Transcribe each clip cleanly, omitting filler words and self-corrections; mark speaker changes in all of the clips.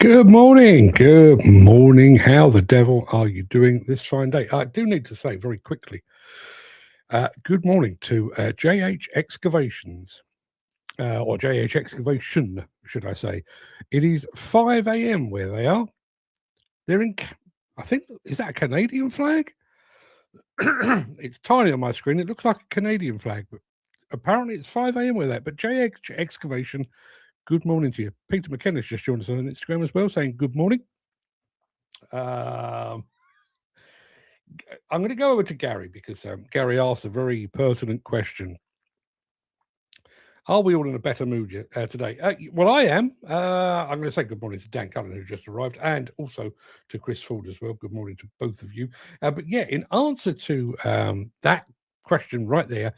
Speaker 1: Good morning. Good morning. How the devil are you doing this fine day? I do need to say very quickly, good morning to JH Excavations, or JH Excavation, should I say. It is 5 a.m. where they are. They're in, I think, is that a Canadian flag? It's tiny on my screen. It looks like a Canadian flag, but apparently it's 5 a.m. where they're at. But JH Excavation, good morning to you. Peter McKenna's just joined us on Instagram as well, saying good morning. I'm going to go over to Gary because Gary asked a very pertinent question. Are we all in a better mood today? Well, I am. I'm going to say good morning to Dan Cullen, who just arrived, and also to Chris Ford as well. Good morning to both of you. But yeah, in answer to that question right there,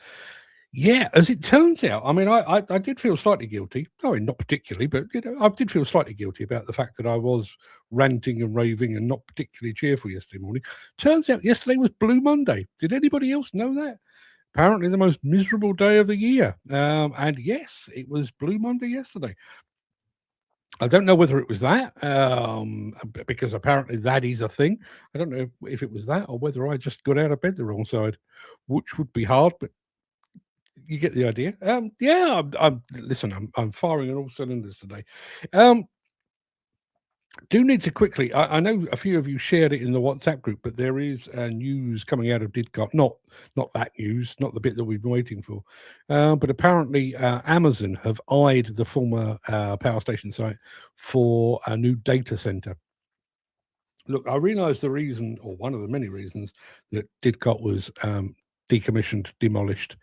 Speaker 1: yeah, as it turns out, I mean, I did feel slightly guilty. I mean, not particularly, but I did feel slightly guilty about the fact that I was ranting and raving and not particularly cheerful yesterday morning. Turns out yesterday was Blue Monday. Did anybody else know that? Apparently the most miserable day of the year. And yes, it was Blue Monday yesterday. I don't know whether it was that, because apparently that is a thing. I don't know if it was that or whether I just got out of bed the wrong side, which would be hard, but you get the idea. Yeah, I'm firing on all cylinders today. Do need to quickly. I know a few of you shared it in the WhatsApp group, but there is news coming out of Didcot. Not that news, not the bit that we've been waiting for. But apparently, Amazon have eyed the former power station site for a new data center. Look, I realise the reason, or one of the many reasons, that Didcot was decommissioned, demolished,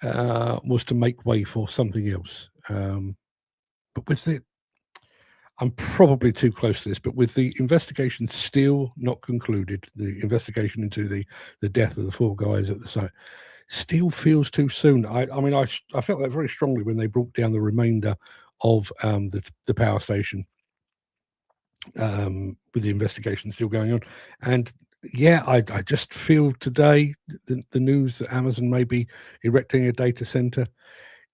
Speaker 1: was to make way for something else. But with the, I'm probably too close to this, but with the investigation still not concluded, the investigation into the death of the four guys at the site still feels too soon. I mean, I felt that very strongly when they brought down the remainder of the power station, with the investigation still going on. And yeah, I just feel today the news that Amazon may be erecting a data center.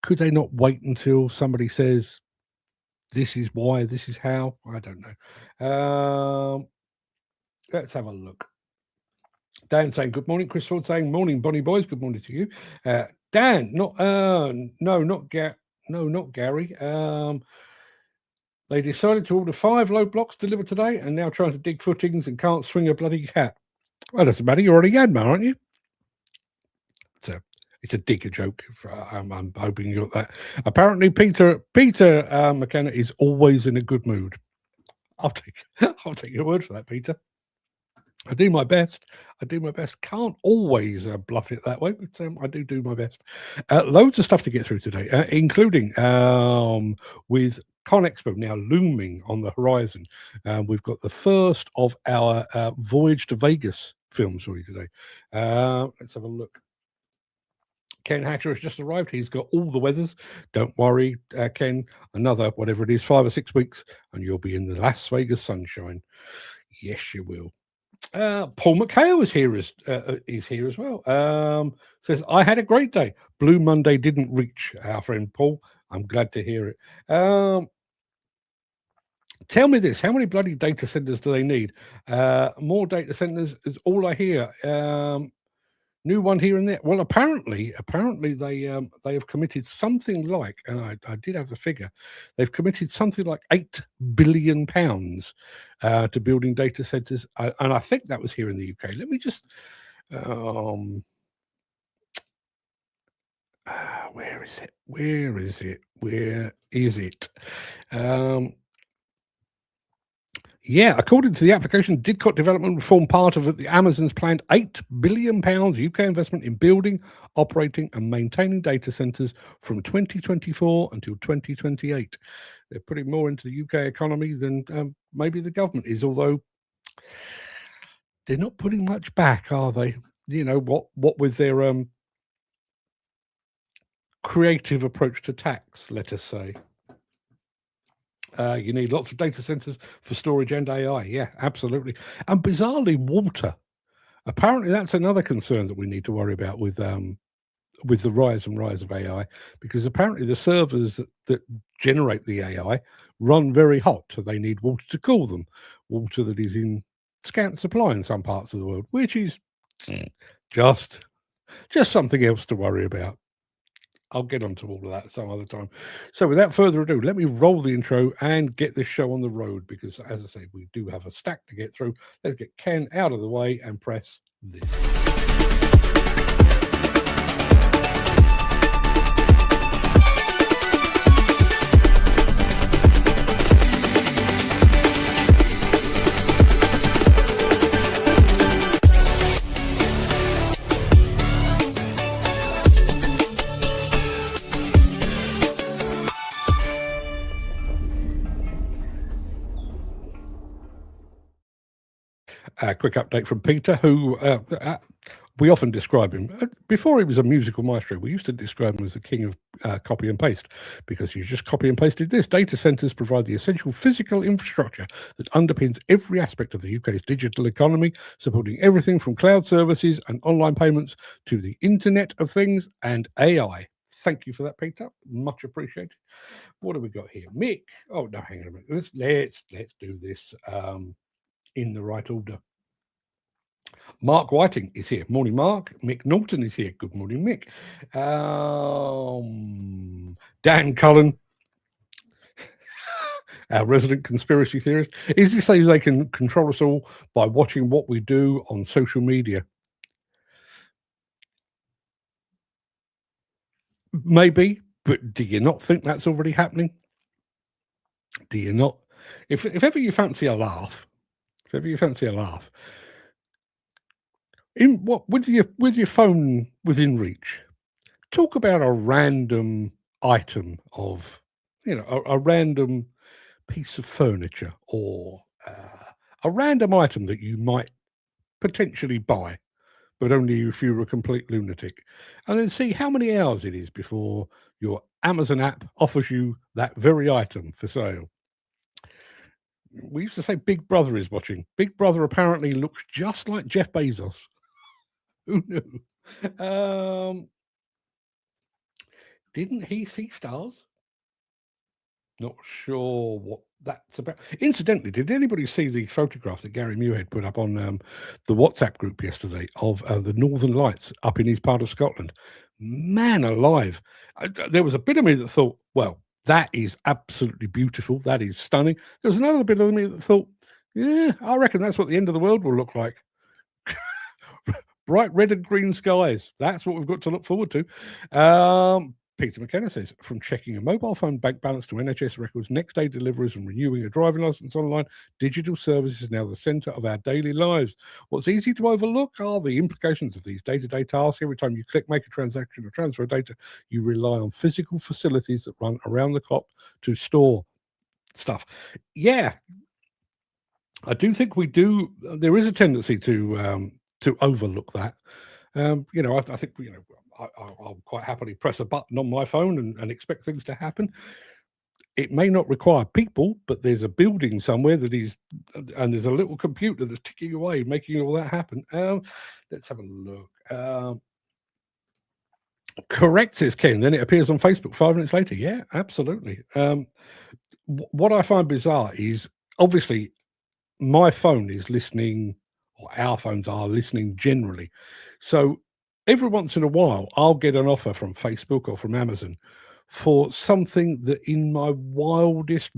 Speaker 1: Could they not wait until somebody says, this is why, this is how? I don't know. Let's have a look. Dan saying, good morning. Chris Ford saying, morning, Bonnie boys. Good morning to you. Dan, not Gary. They decided to order 5 low blocks delivered today and now trying to dig footings and can't swing a bloody cat. Well, doesn't matter. You're already Yadma, aren't you? It's a digger joke. I'm hoping you got that. Apparently, Peter McKenna is always in a good mood. I'll take your word for that, Peter. I do my best. Can't always bluff it that way, but I do my best. Loads of stuff to get through today, including with ConExpo now looming on the horizon. We've got the first of our Voyage to Vegas films for you today. Let's have a look. Ken Hatcher has just arrived. He's got all the weathers. Don't worry, Ken. Another, whatever it is, 5 or 6 weeks, and you'll be in the Las Vegas sunshine. Yes, you will. Paul McHale is here as well. Says, I had a great day. Blue Monday didn't reach our friend Paul. I'm glad to hear it. Tell me this, how many bloody data centers do they need? More data centers is all I hear. New one here and there. Well, apparently they have committed something like, and I did have the figure, they've committed something like £8 billion to building data centers, and I think that was here in the UK. Let me just, where is it? Yeah, according to the application, Didcot Development would form part of the Amazon's planned £8 billion UK investment in building, operating and maintaining data centres from 2024 until 2028. They're putting more into the UK economy than maybe the government is, although they're not putting much back, are they? You know, what with their creative approach to tax, let us say. You need lots of data centers for storage and AI. Yeah, absolutely. And bizarrely, water. Apparently, that's another concern that we need to worry about with with the rise and rise of AI, because apparently the servers that generate the AI run very hot. So they need water to cool them, water that is in scant supply in some parts of the world, which is just something else to worry about. I'll get onto all of that some other time. So without further ado, let me roll the intro and get this show on the road, because as I say, we do have a stack to get through. Let's get Ken out of the way and press this. A quick update from Peter, who we often describe him. Before he was a musical maestro, we used to describe him as the king of copy and paste, because you just copy and pasted this. Data centres provide the essential physical infrastructure that underpins every aspect of the UK's digital economy, supporting everything from cloud services and online payments to the Internet of Things and AI. Thank you for that, Peter. Much appreciated. What have we got here? Mick. Oh, no, hang on a minute. Let's do this in the right order. Mark Whiting is here. Morning, Mark. Mick Norton is here. Good morning, Mick. Dan Cullen, our resident conspiracy theorist. Is this so they can control us all by watching what we do on social media? Maybe, but do you not think that's already happening? Do you not? If ever you fancy a laugh, in what with your phone within reach, talk about a random item of, a random piece of furniture, or a random item that you might potentially buy, but only if you're a complete lunatic, and then see how many hours it is before your Amazon app offers you that very item for sale. We used to say Big Brother is watching. Big Brother apparently looks just like Jeff Bezos. Who knew? Didn't he see stars? Not sure what that's about. Incidentally, did anybody see the photograph that Gary Muirhead put up on the WhatsApp group yesterday of the Northern Lights up in his part of Scotland? Man alive. There was a bit of me that thought, well, that is absolutely beautiful. That is stunning. There was another bit of me that thought, yeah, I reckon that's what the end of the world will look like. Bright red and green skies. That's what we've got to look forward to. Peter McKenna says, from checking a mobile phone bank balance to NHS records, next day deliveries, and renewing a driving licence online, digital service is now the centre of our daily lives. What's easy to overlook are the implications of these day-to-day tasks. Every time you click make a transaction or transfer data, you rely on physical facilities that run around the clock to store stuff. Yeah, I do think we do. There is a tendency to overlook that. I think I'll quite happily press a button on my phone and expect things to happen. It may not require people, but there's a building somewhere and there's a little computer that's ticking away, making all that happen. Let's have a look. Correct, says Ken. Then it appears on Facebook 5 minutes later. Yeah, absolutely. What I find bizarre is, obviously, my phone is listening, or our phones are listening generally. So every once in a while, I'll get an offer from Facebook or from Amazon for something that in my wildest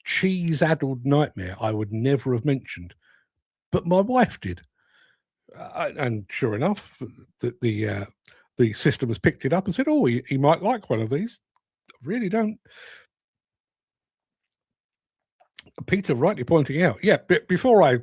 Speaker 1: cheese-addled nightmare I would never have mentioned. But my wife did. And sure enough, the system has picked it up and said, oh, he might like one of these. I really don't. Peter rightly pointing out, yeah, before I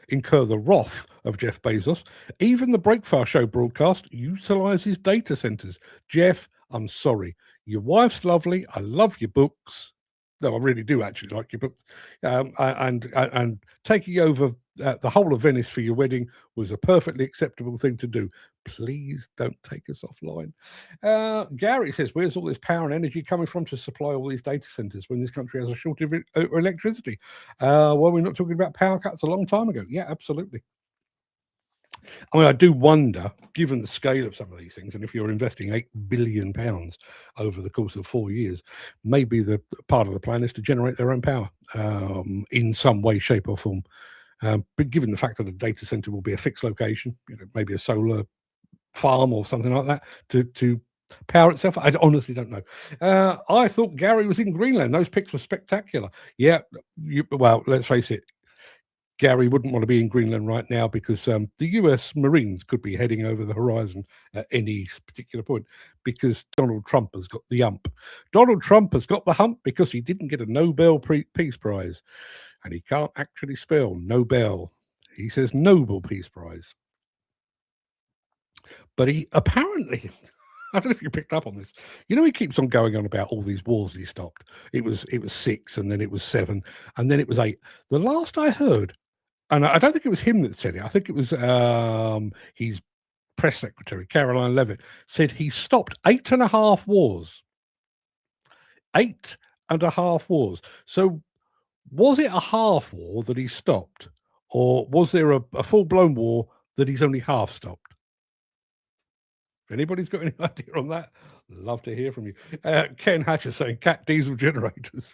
Speaker 1: incur the wrath of Jeff Bezos, even the Breakfast Show broadcast utilizes data centers. Jeff, I'm sorry. Your wife's lovely. I love your books. No, I really do actually like your books. And taking over the whole of Venice for your wedding was a perfectly acceptable thing to do. Please don't take us offline. Gary says, where's all this power and energy coming from to supply all these data centers when this country has a shortage of electricity? Well, we're not talking about power cuts a long time ago. Yeah, absolutely. I mean, I do wonder, given the scale of some of these things, and if you're investing £8 billion over the course of 4 years, maybe the part of the plan is to generate their own power in some way, shape, or form. But given the fact that a data center will be a fixed location, maybe a solar farm or something like that to power itself, I honestly don't know. I thought Gary was in Greenland. Those pics were spectacular. Yeah, well, let's face it. Gary wouldn't want to be in Greenland right now because the US Marines could be heading over the horizon at any particular point because Donald Trump has got the hump. Donald Trump has got the hump because he didn't get a Nobel Peace Prize. And he can't actually spell Nobel. He says Nobel Peace Prize. But he apparently, I don't know if you picked up on this. He keeps on going on about all these wars he stopped. It was 6, and then it was 7, and then it was 8. The last I heard, and I don't think it was him that said it. I think it was his press secretary, Caroline Levitt, said he stopped 8.5 wars. 8.5 wars. So was it a half war that he stopped, or was there a full-blown war that he's only half stopped? If anybody's got any idea on that, love to hear from you. Ken Hatcher saying cat diesel generators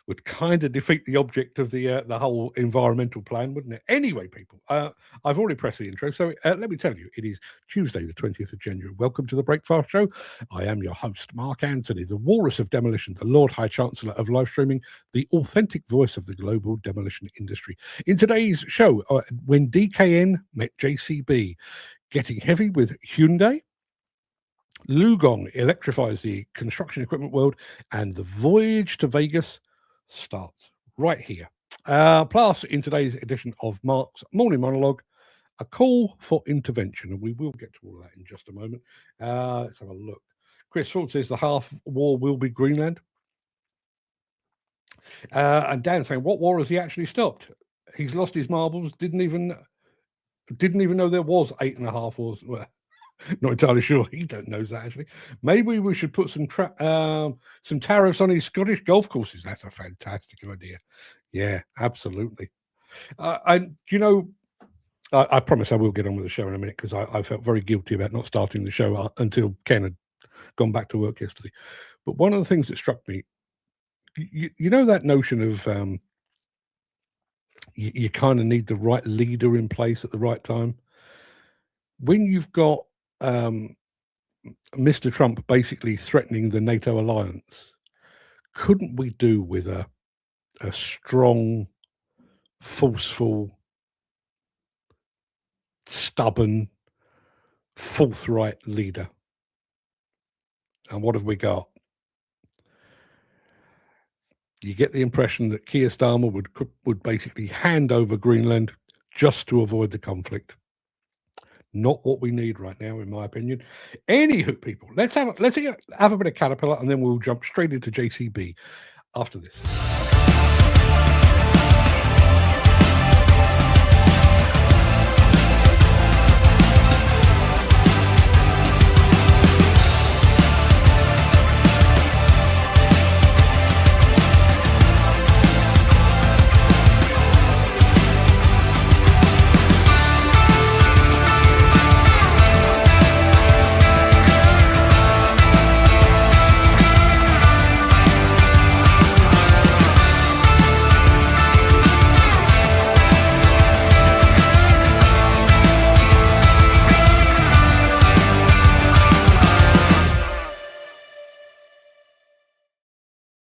Speaker 1: would kind of defeat the object of the whole environmental plan, wouldn't it? Anyway, people, I've already pressed the intro, so let me tell you, it is Tuesday, the 20th of January. Welcome to the Breakfast Show. I am your host, Mark Anthony, the Walrus of Demolition, the Lord High Chancellor of live streaming, the authentic voice of the global demolition industry. In today's show, when DKN met JCB, getting heavy with Hyundai, Lugong electrifies the construction equipment world, and the voyage to Vegas starts right here. Plus, in today's edition of Mark's Morning Monologue, a call for intervention, and we will get to all of that in just a moment. Let's have a look. Chris Ford says the half war will be Greenland. And Dan saying, what war has he actually stopped? He's lost his marbles, didn't even know there was 8.5 wars. Well, not entirely sure. He don't know that, actually. Maybe we should put some tariffs on his Scottish golf courses. That's a fantastic idea. Yeah, absolutely. I promise I will get on with the show in a minute because I felt very guilty about not starting the show until Ken had gone back to work yesterday. But one of the things that struck me, that notion of you kind of need the right leader in place at the right time. When you've got Mr. Trump basically threatening the NATO alliance, couldn't we do with a strong, forceful, stubborn, forthright leader? And what have we got? You get the impression that Keir Starmer would basically hand over Greenland just to avoid the conflict. Not what we need right now, in my opinion. Anywho, people, let's have a bit of Caterpillar, and then we'll jump straight into JCB after this.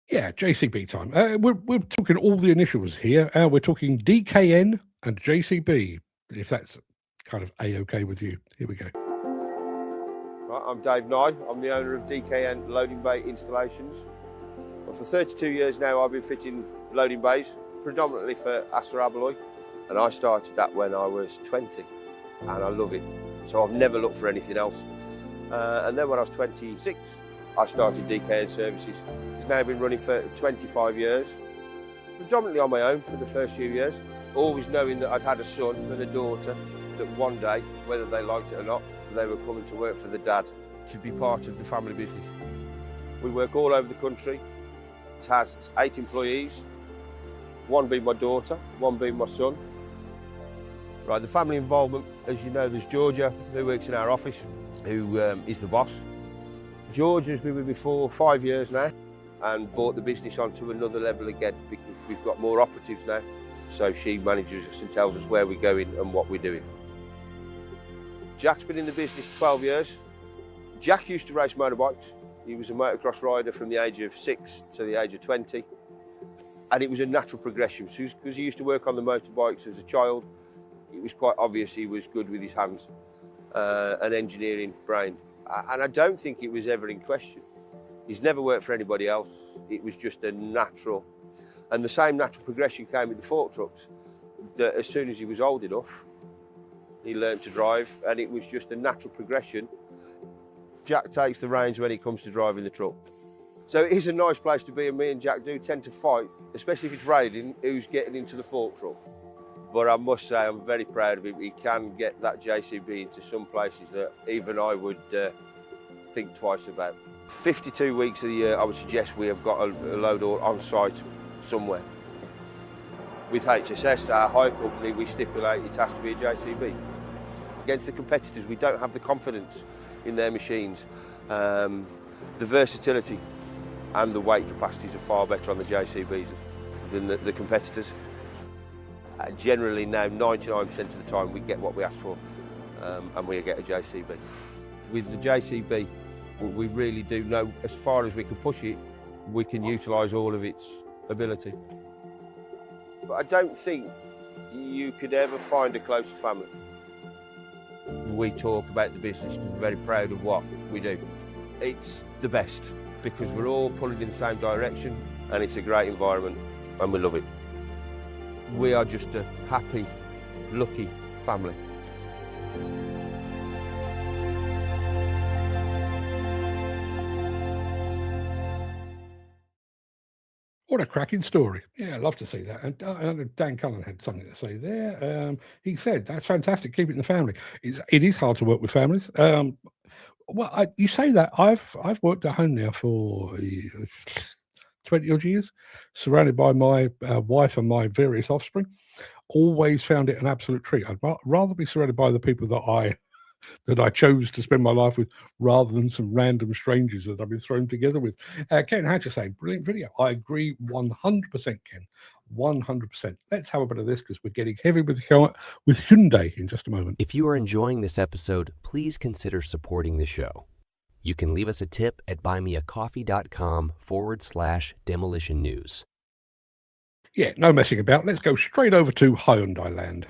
Speaker 1: Yeah, JCB time. We're talking all the initials here. We're talking DKN and JCB, if that's kind of A-okay with you. Here we go.
Speaker 2: Right, I'm Dave Nye. I'm the owner of DKN Loading Bay Installations. Well, for 32 years now, I've been fitting loading bays, predominantly for Assa Abloy. And I started that when I was 20, and I love it. So I've never looked for anything else. And then when I was 26, I started DKN Services. It's now been running for 25 years, predominantly on my own for the first few years, always knowing that I'd had a son and a daughter that one day, whether they liked it or not, they were coming to work for the dad, to be part of the family business. We work all over the country. It has 8 employees, one being my daughter, one being my son. Right, the family involvement, as you know, there's Georgia, who works in our office, who is the boss. Georgia has been with me for 5 years now and brought the business onto another level again because we've got more operatives now. So she manages us and tells us where we're going and what we're doing. Jack's been in the business 12 years. Jack used to race motorbikes. He was a motocross rider from the age of 6 to the age of 20. And it was a natural progression because he used to work on the motorbikes as a child. It was quite obvious he was good with his hands, an engineering brain. And I don't think it was ever in question. He's never worked for anybody else. It was just a natural. And the same natural progression came with the fork trucks, that as soon as he was old enough, he learned to drive, and it was just a natural progression. Jack takes the reins when it comes to driving the truck. So it is a nice place to be, and me and Jack do tend to fight, especially if it's raining, who's getting into the fork truck. But I must say, I'm very proud of him. He can get that JCB into some places that even I would think twice about. 52 weeks of the year, I would suggest we have got a load on site somewhere. With HSS, our hire company, we stipulate it has to be a JCB. Against the competitors, we don't have the confidence in their machines. The versatility and the weight capacities are far better on the JCBs than the competitors. Generally now, 99% of the time, we get what we ask for, and we get a JCB. With the JCB, we really do know, as far as we can push it, we can utilise all of its ability. But I don't think you could ever find a closer family. We talk about the business because we're very proud of what we do. It's the best because we're all pulling in the same direction, and it's a great environment, and we love it. We are just a happy, lucky family.
Speaker 1: What a cracking story. Yeah, I'd love to see that. And I know Dan Cullen had something to say there. He said, that's fantastic, keep it in the family. It is hard to work with families. Well, you say that. I've worked at home now for 20 odd years, surrounded by my wife and my various offspring. Always found it an absolute treat. I'd rather be surrounded by the people that I chose to spend my life with rather than some random strangers that I've been thrown together with. Ken Hatcher saying, brilliant video. I agree 100%, Ken. 100%. Let's have a bit of this because we're getting heavy with Hyundai in just a moment.
Speaker 3: If you are enjoying this episode, please consider supporting the show. You can leave us a tip at buymeacoffee.com/demolition news.
Speaker 1: Yeah, no messing about. Let's go straight over to Hyundai land.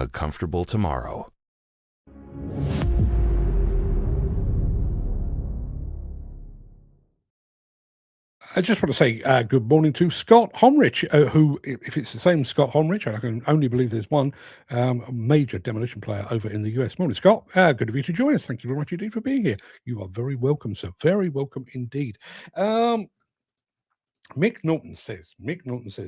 Speaker 4: a comfortable tomorrow.
Speaker 1: I just want to say good morning to Scott Homrich, who, if it's the same Scott Homrich, and I can only believe there's one, a major demolition player over in the US. Morning, Scott. Good of you to join us. Thank you very much indeed for being here. You are very welcome, sir. Very welcome indeed. Mick Norton says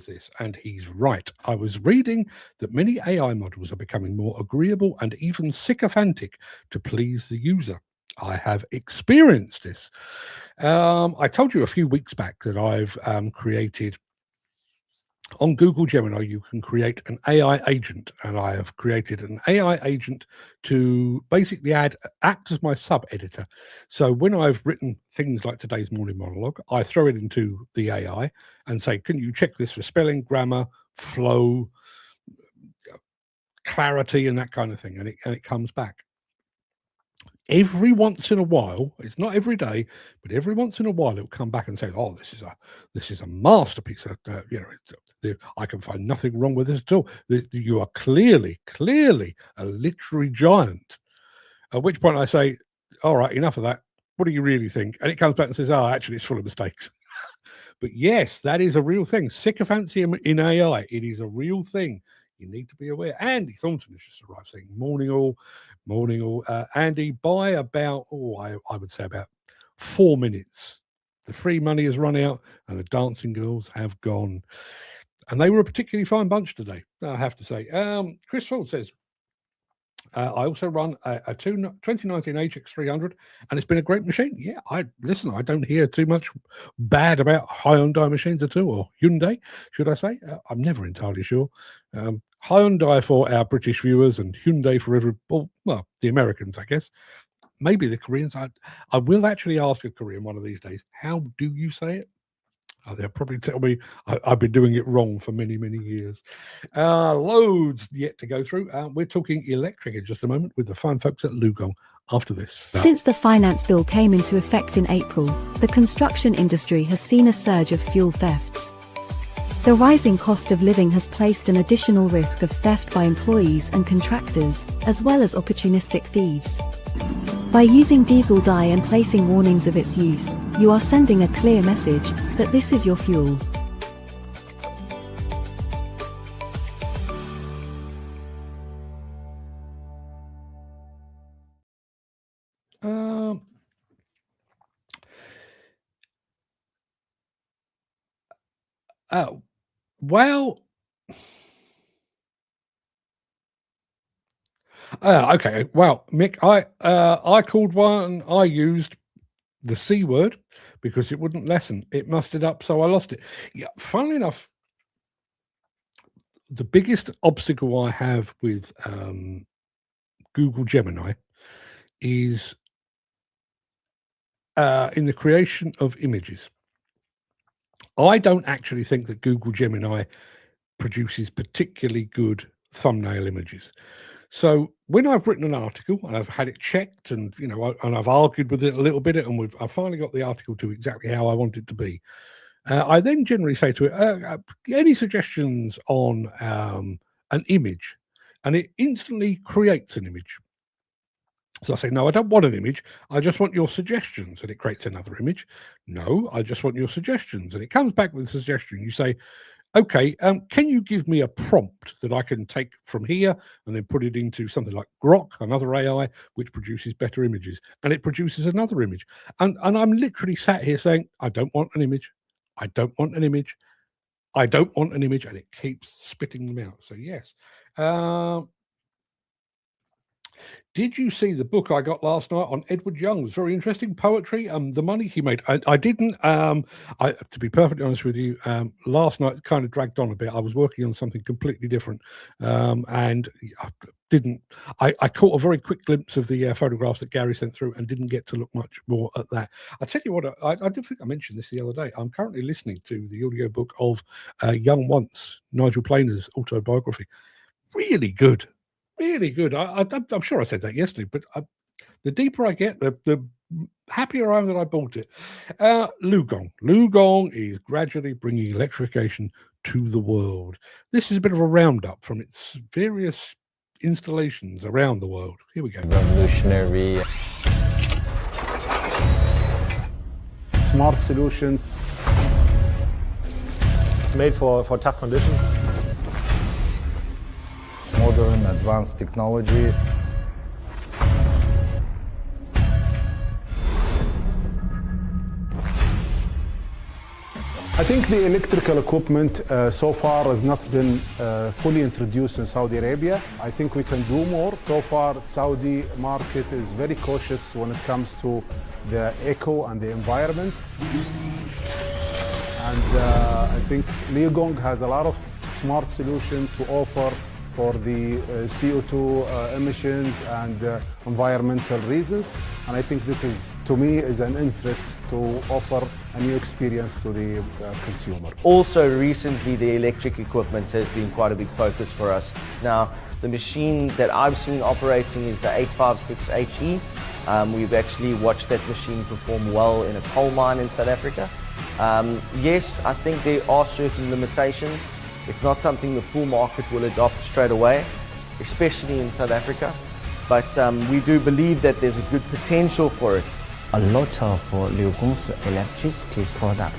Speaker 1: this, and he's right. I was reading that many AI models are becoming more agreeable and even sycophantic to please the user. I have experienced this. I told you a few weeks back that I've created on Google Gemini, you can create an AI agent, and I have created an AI agent to basically act as my sub editor. So when I've written things like today's morning monologue, I throw it into the AI and say, can you check this for spelling, grammar, flow, clarity, and that kind of thing, and it comes back. Every once in a while, it's not every day, but every once in a while, it'll come back and say, "Oh, this is a masterpiece. I can find nothing wrong with this at all. You are clearly a literary giant." At which point I say, "All right, enough of that. What do you really think?" And it comes back and says, "Oh, actually, it's full of mistakes." But yes, that is a real thing. Sycophancy in AI, it is a real thing. You need to be aware. Andy Thornton has just arrived saying, morning all. Andy, by about, I would say about 4 minutes, the free money has run out and the dancing girls have gone. And they were a particularly fine bunch today, I have to say. Chris Ford says, I also run a 2019 HX300, and it's been a great machine. Yeah, I don't hear too much bad about Hyundai machines at all, or Hyundai, should I say? I'm never entirely sure. Hyundai for our British viewers and Hyundai for the Americans, I guess. Maybe the Koreans. I will actually ask a Korean one of these days, how do you say it? They'll probably tell me I've been doing it wrong for many, many years. Loads yet to go through. We're talking electric in just a moment with the fine folks at Lugong after this.
Speaker 5: Since the finance bill came into effect in April, the construction industry has seen a surge of fuel thefts. The rising cost of living has placed an additional risk of theft by employees and contractors, as well as opportunistic thieves. By using diesel dye and placing warnings of its use, you are sending a clear message that this is your fuel.
Speaker 1: Okay. Well, Mick, I called one. I used the C word because it wouldn't lessen. It mustered up, so I lost it. Yeah. Funnily enough, the biggest obstacle I have with Google Gemini is in the creation of images. I don't actually think that Google Gemini produces particularly good thumbnail images. So when I've written an article and I've had it checked and, and I've argued with it a little bit and I've finally got the article to exactly how I want it to be, I then generally say to it, any suggestions on an image? And it instantly creates an image. So I say, no, I don't want an image. I just want your suggestions. And it creates another image. No, I just want your suggestions. And it comes back with a suggestion. You say, okay, can you give me a prompt that I can take from here and then put it into something like Grok, another AI, which produces better images? And it produces another image. And I'm literally sat here saying, I don't want an image. I don't want an image. I don't want an image. And it keeps spitting them out. So yes. Did you see the book I got last night on Edward Young? It was very interesting. Poetry, the money he made. I didn't, to be perfectly honest with you, last night kind of dragged on a bit. I was working on something completely different. And I caught a very quick glimpse of the photographs that Gary sent through and didn't get to look much more at that. I'll tell you what, I did think I mentioned this the other day. I'm currently listening to the audiobook of Young Once, Nigel Planer's autobiography. Really good. Really good. I'm sure I said that yesterday, but the deeper I get, the happier I am that I bought it. Lugong. Lugong is gradually bringing electrification to the world. This is a bit of a roundup from its various installations around the world. Here we go.
Speaker 4: Revolutionary.
Speaker 6: Smart solution. Made for tough conditions.
Speaker 4: Modern, advanced technology.
Speaker 6: I think the electrical equipment so far has not been fully introduced in Saudi Arabia. I think we can do more. So far, Saudi market is very cautious when it comes to the eco and the environment. And I think Liugong has a lot of smart solutions to offer for the CO2 emissions and environmental reasons. And I think this is, to me, is an interest to offer a new experience to the consumer.
Speaker 7: Also recently, the electric equipment has been quite a big focus for us. Now, the machine that I've seen operating is the 856HE. We've actually watched that machine perform well in a coal mine in South Africa. Yes, I think there are certain limitations. It's not something the full market will adopt straight away, especially in South Africa. But we do believe that there's a good potential for it.
Speaker 8: A lot of Liugong's electricity product,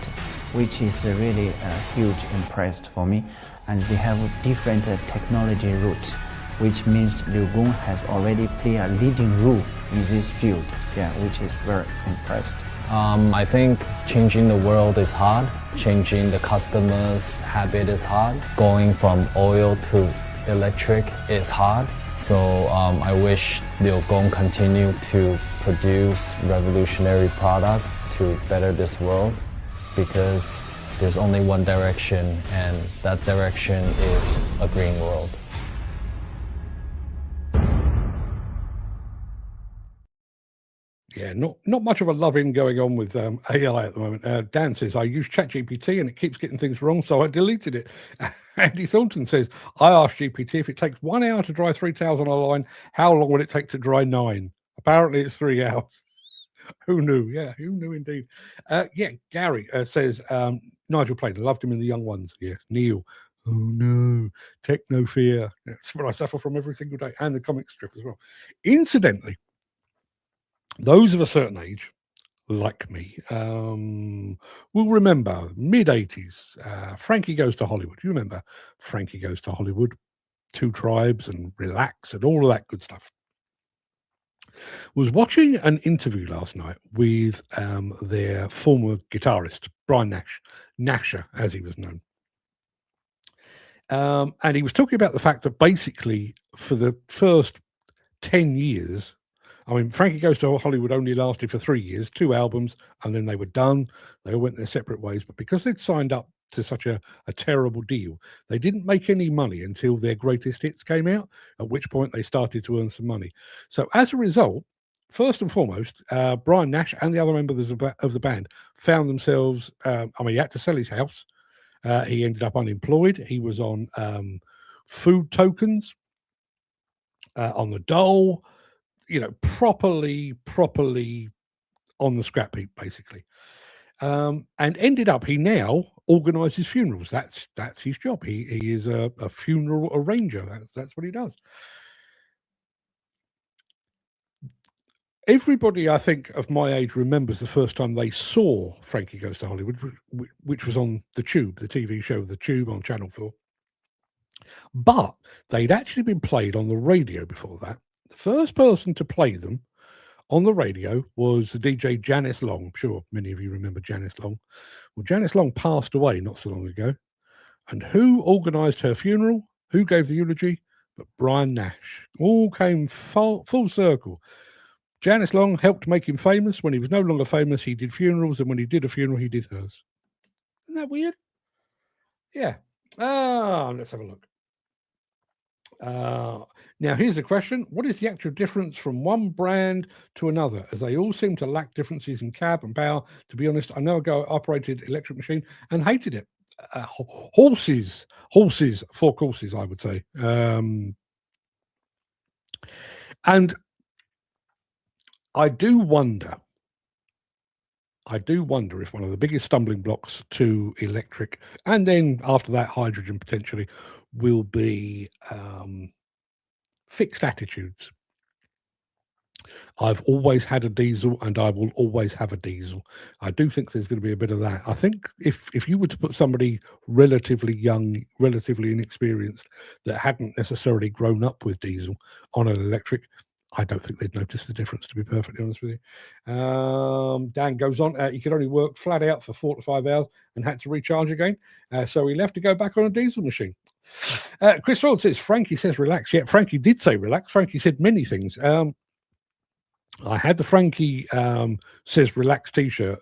Speaker 8: which is really huge impressed for me. And they have different technology routes, which means Liugong has already played a leading role in this field, which is very impressed.
Speaker 4: I think changing the world is hard. Changing the customer's habit is hard. Going from oil to electric is hard. So I wish Liugong continue to produce revolutionary product to better this world, because there's only one direction, and that direction is a green world.
Speaker 1: Yeah, not much of a loving going on with AI at the moment. Dan says, I use ChatGPT and it keeps getting things wrong, so I deleted it. Andy Thornton says, I asked GPT if it takes 1 hour to dry 3 towels on a line, how long would it take to dry 9? Apparently it's 3 hours. Who knew? Yeah, who knew indeed. Gary says, Nigel played, I loved him in The Young Ones. Yes, Neil. Oh no, techno fear. That's what I suffer from every single day. And the comic strip as well. Incidentally, those of a certain age, like me, will remember mid-80s, Frankie Goes to Hollywood. You remember Frankie Goes to Hollywood, Two Tribes and Relax and all of that good stuff. Was watching an interview last night with their former guitarist, Brian Nash, Nasher, as he was known. And he was talking about the fact that basically for the first 10 years, I mean, Frankie Goes to Hollywood only lasted for 3 years, 2 albums, and then they were done. They all went their separate ways. But because they'd signed up to such a terrible deal, they didn't make any money until their greatest hits came out, at which point they started to earn some money. So as a result, first and foremost, Brian Nash and the other members of the band found themselves, he had to sell his house. He ended up unemployed. He was on food tokens, on the dole, properly on the scrap heap, basically. And ended up, he now organises funerals. That's his job. He is a funeral arranger. That's what he does. Everybody, I think, of my age remembers the first time they saw Frankie Goes to Hollywood, which was on The Tube, the TV show The Tube on Channel 4. But they'd actually been played on the radio before that. The first person to play them on the radio was the DJ Janice Long. I'm sure many of you remember Janice Long. Well, Janice Long passed away not so long ago. And who organised her funeral? Who gave the eulogy? But Brian Nash. All came full circle. Janice Long helped make him famous. When he was no longer famous, he did funerals. And when he did a funeral, he did hers. Isn't that weird? Yeah. Let's have a look. Now, here's the question. What is the actual difference from one brand to another? As they all seem to lack differences in cab and power. To be honest, I know a guy who operated electric machine and hated it. Horses, 4 courses, I would say. And I do wonder if one of the biggest stumbling blocks to electric, and then after that hydrogen potentially, will be fixed attitudes. I've always had a diesel and I will always have a diesel. I do think there's going to be a bit of that. I think if you were to put somebody relatively young, relatively inexperienced, that hadn't necessarily grown up with diesel on an electric, I don't think they'd notice the difference, to be perfectly honest with you. Dan goes on, he could only work flat out for 4 to 5 hours and had to recharge again. So he left to go back on a diesel machine. Chris Ford says, Frankie says relax. Yeah, Frankie did say relax. Frankie said many things. I had the Frankie says relax t-shirt,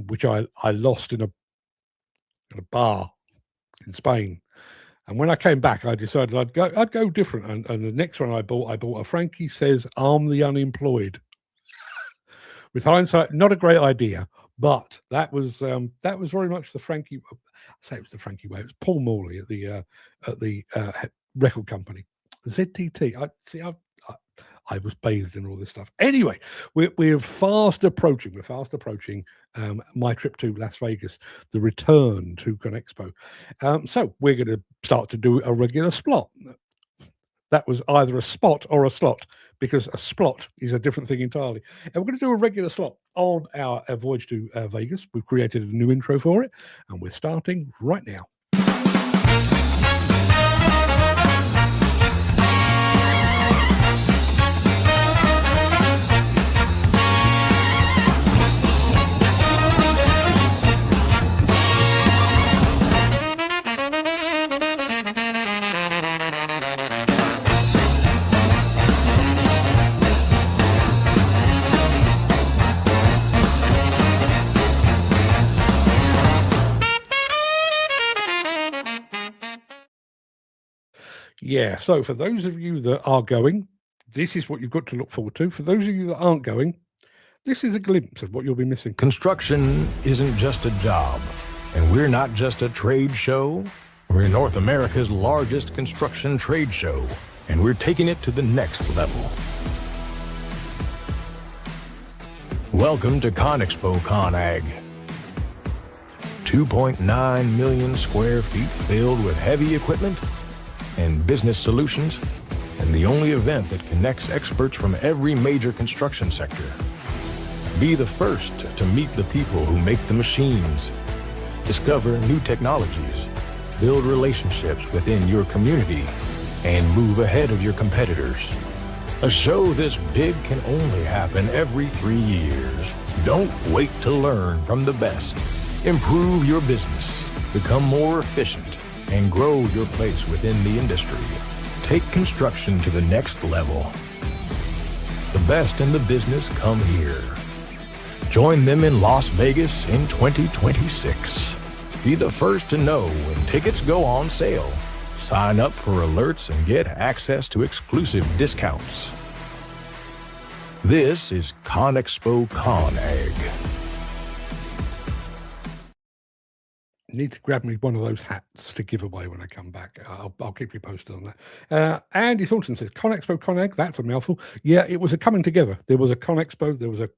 Speaker 1: which I lost in a bar in Spain. And when I came back, I decided I'd go different. And the next one I bought a Frankie says I'm the unemployed. With hindsight, not a great idea, but that was very much the Frankie. I say it was the Frankie way. It was Paul Morley at the record company, ZTT. I was bathed in all this stuff. Anyway, we're fast approaching. My trip to Las Vegas, the return to ConExpo. So we're going to start to do a regular slot. That was either a spot or a slot, because a splot is a different thing entirely. And we're going to do a regular slot on our voyage to Vegas. We've created a new intro for it, and we're starting right now. Yeah, so for those of you that are going, this is what you've got to look forward to. For those of you that aren't going, this is a glimpse of what you'll be missing.
Speaker 9: Construction isn't just a job, and we're not just a trade show. We're North America's largest construction trade show, and we're taking it to the next level. Welcome to ConExpo ConAg. 2.9 million square feet filled with heavy equipment and business solutions, and the only event that connects experts from every major construction sector. Be the first to meet the people who make the machines, discover new technologies, build relationships within your community, and move ahead of your competitors. A show this big can only happen every 3 years. Don't wait to learn from the best. Improve your business, become more efficient, and grow your place within the industry. Take construction to the next level. The best in the business come here. Join them in Las Vegas in 2026. Be the first to know when tickets go on sale. Sign up for alerts and get access to exclusive discounts. This is ConExpo ConAg.
Speaker 1: Need to grab me one of those hats to give away when I come back. I'll keep you posted on that. Andy Thornton says, ConExpo ConAg, that's a mouthful. Yeah, it was a coming together. There was a ConExpo, there was a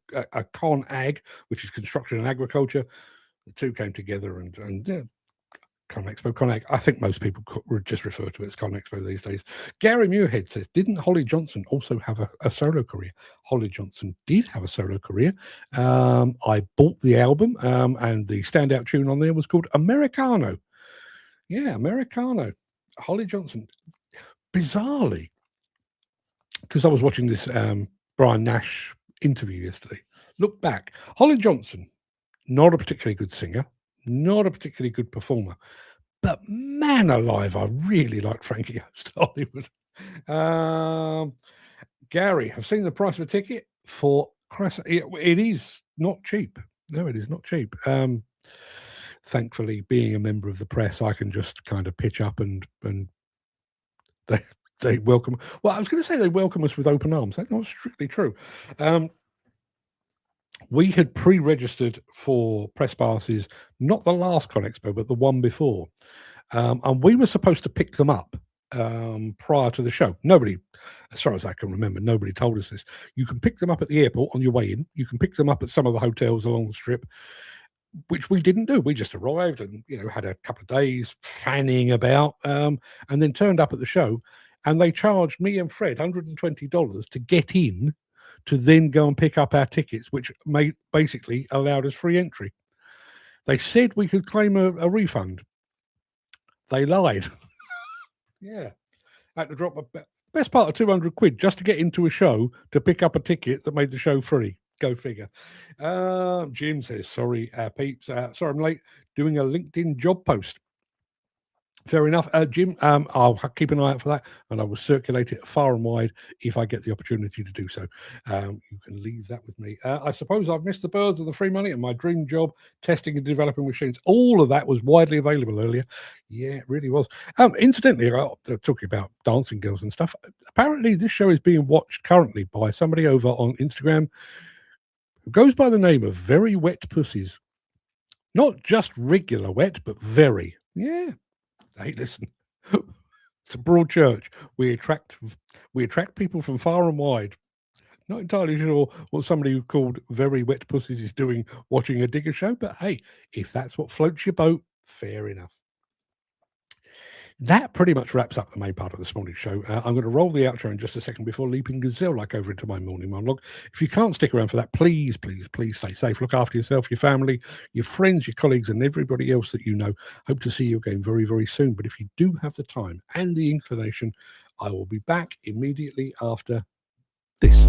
Speaker 1: ConAg, which is construction and agriculture. The two came together and yeah, ConExpo ConAg. I think most people would just refer to it as ConExpo these days. Gary Muirhead says, didn't Holly Johnson also have a solo career? Holly Johnson did have a solo career. I bought the album and the standout tune on there was called Americano. Yeah, Americano. Holly Johnson. Bizarrely, because I was watching this Brian Nash interview yesterday. Look back. Holly Johnson, not a particularly good singer, not a particularly good performer, but man alive, I really like Frankie Host Hollywood. Gary, I've seen the price of a ticket for Crescent. It is not cheap. No, it is not cheap. Thankfully, being a member of the press, I can just kind of pitch up and they welcome. Well, I was going to say they welcome us with open arms. That's not strictly true. We had pre-registered for press passes, not the last ConExpo, but the one before. And we were supposed to pick them up prior to the show. Nobody, as far as I can remember, nobody told us this. You can pick them up at the airport on your way in. You can pick them up at some of the hotels along the strip, which we didn't do. We just arrived and, had a couple of days fanning about and then turned up at the show. and they charged me and Fred $120 to get in, to then go and pick up our tickets, which basically allowed us free entry. They said we could claim a refund. They lied. Yeah. I had to drop best part of 200 quid just to get into a show to pick up a ticket that made the show free. Go figure. Jim says, sorry, peeps. Sorry, I'm late doing a LinkedIn job post. Fair enough. Jim, I'll keep an eye out for that, and I will circulate it far and wide if I get the opportunity to do so. You can leave that with me. I suppose I've missed the birds and the free money and my dream job, testing and developing machines. All of that was widely available earlier. Yeah, it really was. Incidentally, talking about dancing girls and stuff, apparently this show is being watched currently by somebody over on Instagram who goes by the name of Very Wet Pussies. Not just regular wet, but very. Yeah. Hey, listen, it's a broad church. We attract people from far and wide. Not entirely sure what somebody called Very Wet Pussies is doing watching a digger show, but hey, if that's what floats your boat, fair enough. That pretty much wraps up the main part of this morning's show. I'm going to roll the outro in just a second before leaping gazelle-like over into my morning monologue. If you can't stick around for that, please, please, please stay safe. Look after yourself, your family, your friends, your colleagues, and everybody else that you know. Hope to see you again very, very soon. But if you do have the time and the inclination, I will be back immediately after this.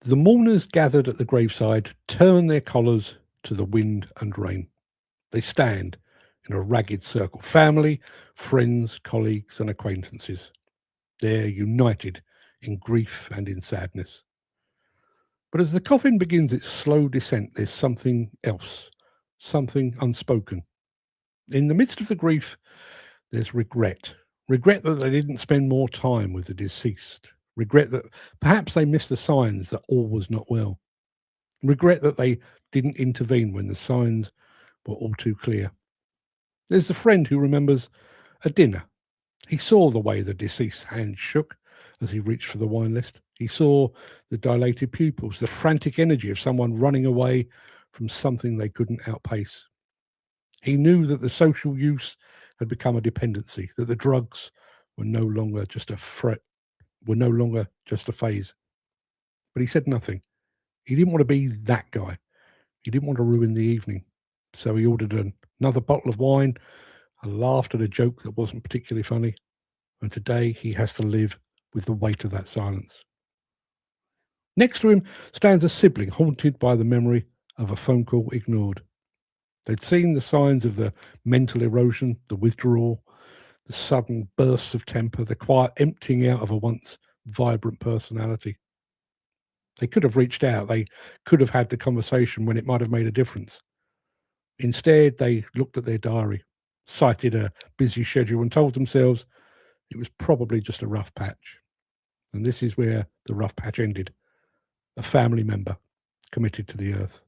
Speaker 1: The mourners gathered at the graveside turn their collars to the wind and rain. They stand in a ragged circle, family, friends, colleagues, and acquaintances. They're united in grief and in sadness. But as the coffin begins its slow descent, there's something else, something unspoken. In the midst of the grief, there's regret. Regret that they didn't spend more time with the deceased. Regret that perhaps they missed the signs that all was not well. Regret that they didn't intervene when the signs were all too clear. There's the friend who remembers a dinner. He saw the way the deceased's hand shook as he reached for the wine list. He saw the dilated pupils, the frantic energy of someone running away from something they couldn't outpace. He knew that the social use had become a dependency, that the drugs were no longer just a threat, were no longer just a phase. But he said nothing. He didn't want to be that guy. He didn't want to ruin the evening. So he ordered another bottle of wine and laughed at a joke that wasn't particularly funny. And today he has to live with the weight of that silence. Next to him stands a sibling haunted by the memory of a phone call ignored. They'd seen the signs of the mental erosion, the withdrawal, the sudden bursts of temper, the quiet emptying out of a once vibrant personality. They could have reached out. They could have had the conversation when it might have made a difference. Instead, they looked at their diary, cited a busy schedule, and told themselves it was probably just a rough patch. And this is where the rough patch ended. A family member committed to the earth.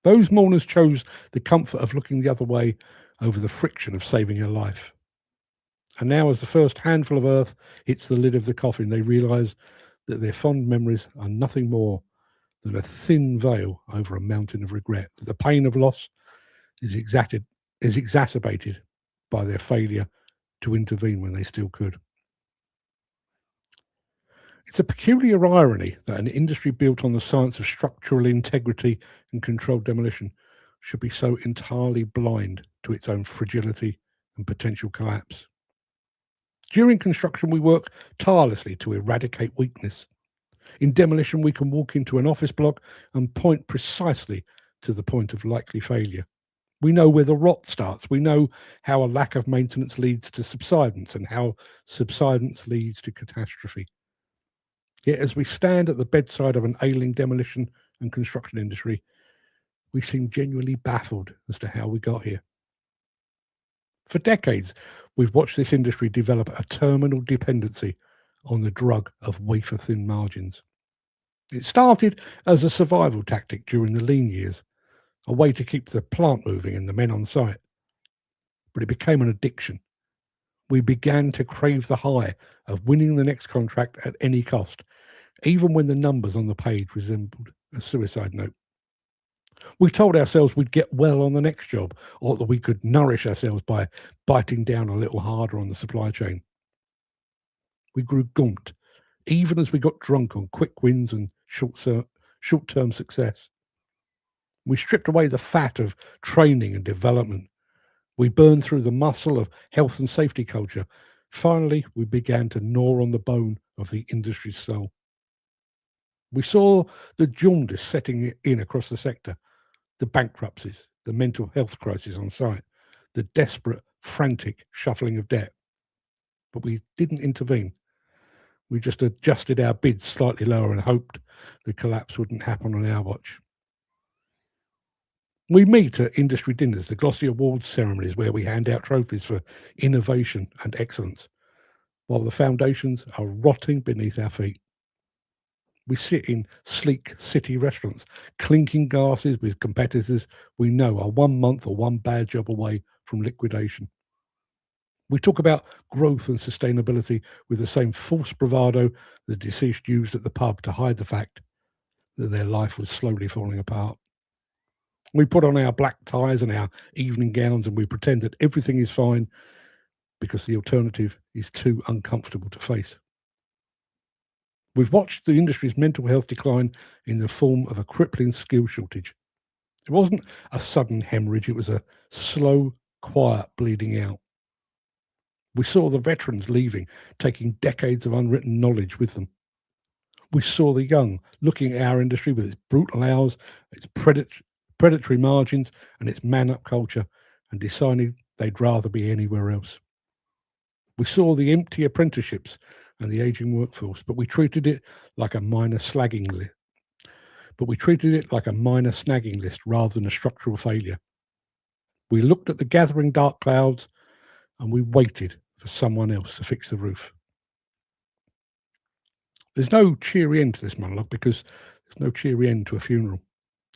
Speaker 1: Those mourners chose the comfort of looking the other way over the friction of saving a life. And now, as the first handful of earth hits the lid of the coffin, they realise that their fond memories are nothing more than a thin veil over a mountain of regret. That the pain of loss is exacerbated by their failure to intervene when they still could. It's a peculiar irony that an industry built on the science of structural integrity and controlled demolition should be so entirely blind to its own fragility and potential collapse. During construction, we work tirelessly to eradicate weakness. In demolition, we can walk into an office block and point precisely to the point of likely failure. We know where the rot starts. We know how a lack of maintenance leads to subsidence and how subsidence leads to catastrophe. Yet as we stand at the bedside of an ailing demolition and construction industry, we seem genuinely baffled as to how we got here. For decades, we've watched this industry develop a terminal dependency on the drug of wafer-thin margins. It started as a survival tactic during the lean years, a way to keep the plant moving and the men on site. But it became an addiction, We began to crave the high of winning the next contract at any cost, even when the numbers on the page resembled a suicide note. We told ourselves we'd get well on the next job, or that we could nourish ourselves by biting down a little harder on the supply chain. We grew gaunt, even as we got drunk on quick wins and short-term success. We stripped away the fat of training and development. We burned through the muscle of health and safety culture. Finally, we began to gnaw on the bone of the industry's soul. We saw the jaundice setting in across the sector, the bankruptcies, the mental health crisis on site, the desperate, frantic shuffling of debt. But we didn't intervene. We just adjusted our bids slightly lower and hoped the collapse wouldn't happen on our watch. We meet at industry dinners, the glossy awards ceremonies where we hand out trophies for innovation and excellence, while the foundations are rotting beneath our feet. We sit in sleek city restaurants, clinking glasses with competitors we know are 1 month or one bad job away from liquidation. We talk about growth and sustainability with the same false bravado the deceased used at the pub to hide the fact that their life was slowly falling apart. We put on our black ties and our evening gowns and we pretend that everything is fine because the alternative is too uncomfortable to face. We've watched the industry's mental health decline in the form of a crippling skill shortage. It wasn't a sudden hemorrhage, it was a slow, quiet bleeding out. We saw the veterans leaving, taking decades of unwritten knowledge with them. We saw the young looking at our industry with its brutal hours, its predatory margins, and its man-up culture, and deciding they'd rather be anywhere else. We saw the empty apprenticeships and the aging workforce, but we treated it like a minor snagging list rather than a structural failure. We looked at the gathering dark clouds and we waited for someone else to fix the roof. There's no cheery end to this monologue because there's no cheery end to a funeral.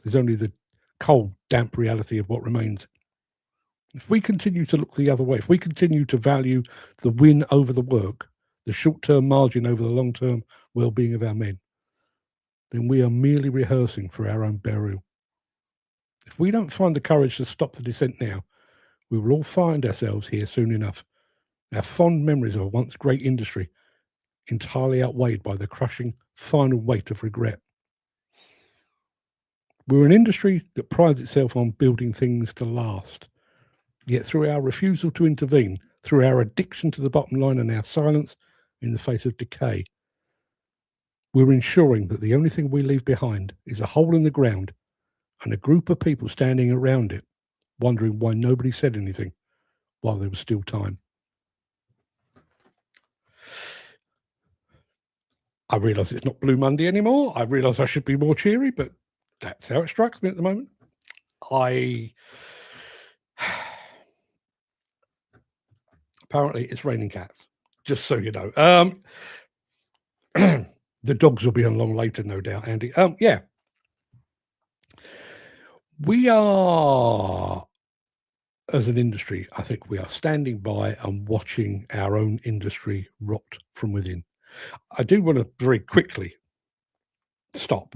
Speaker 1: There's only the cold, damp reality of what remains. If we continue to look the other way, if we continue to value the win over the work, the short-term margin over the long-term well-being of our men, then we are merely rehearsing for our own burial. If we don't find the courage to stop the descent now, we will all find ourselves here soon enough. Our fond memories of a once great industry entirely outweighed by the crushing final weight of regret. We're an industry that prides itself on building things to last. Yet through our refusal to intervene, through our addiction to the bottom line and our silence in the face of decay, we're ensuring that the only thing we leave behind is a hole in the ground and a group of people standing around it, wondering why nobody said anything while there was still time. I realise it's not Blue Monday anymore. I realise I should be more cheery, but that's how it strikes me at the moment. Apparently it's raining cats, just so you know. The dogs will be along later, no doubt, Andy. Yeah. We are, as an industry, I think we are standing by and watching our own industry rot from within. I do want to very quickly stop,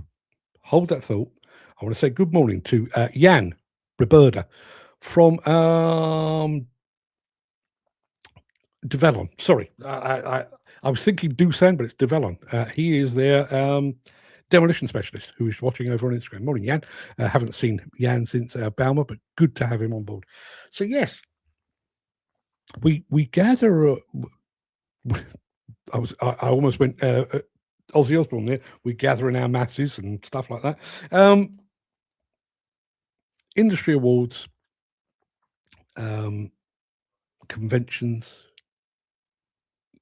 Speaker 1: hold that thought. I want to say good morning to Jan Roberta from Devellon. Sorry, I was thinking Doosan, but it's Devellon. He is their demolition specialist who is watching over on Instagram. Morning, Jan. Haven't seen Jan since Balmer, but good to have him on board. So yes, we gather. I almost went Ozzy Osbourne there. We gather in our masses and stuff like that. Industry awards, conventions,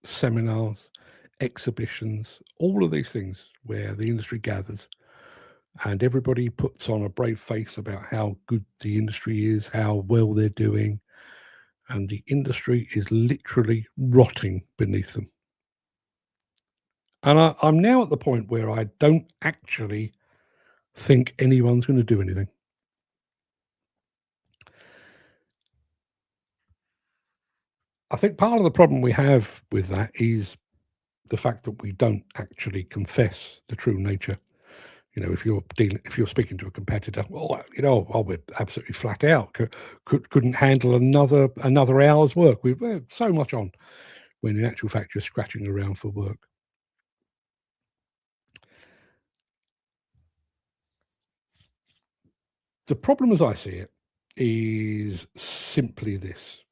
Speaker 1: seminars, exhibitions, all of these things where the industry gathers and everybody puts on a brave face about how good the industry is, how well they're doing, and the industry is literally rotting beneath them. And I'm now at the point where I don't actually think anyone's going to do anything. I think part of the problem we have with that is the fact that we don't actually confess the true nature. You know, if you're speaking to a competitor, well, you know, oh, we're absolutely flat out, couldn't handle another hour's work. We've so much on, when in actual fact you're scratching around for work. The problem, as I see it, is simply this: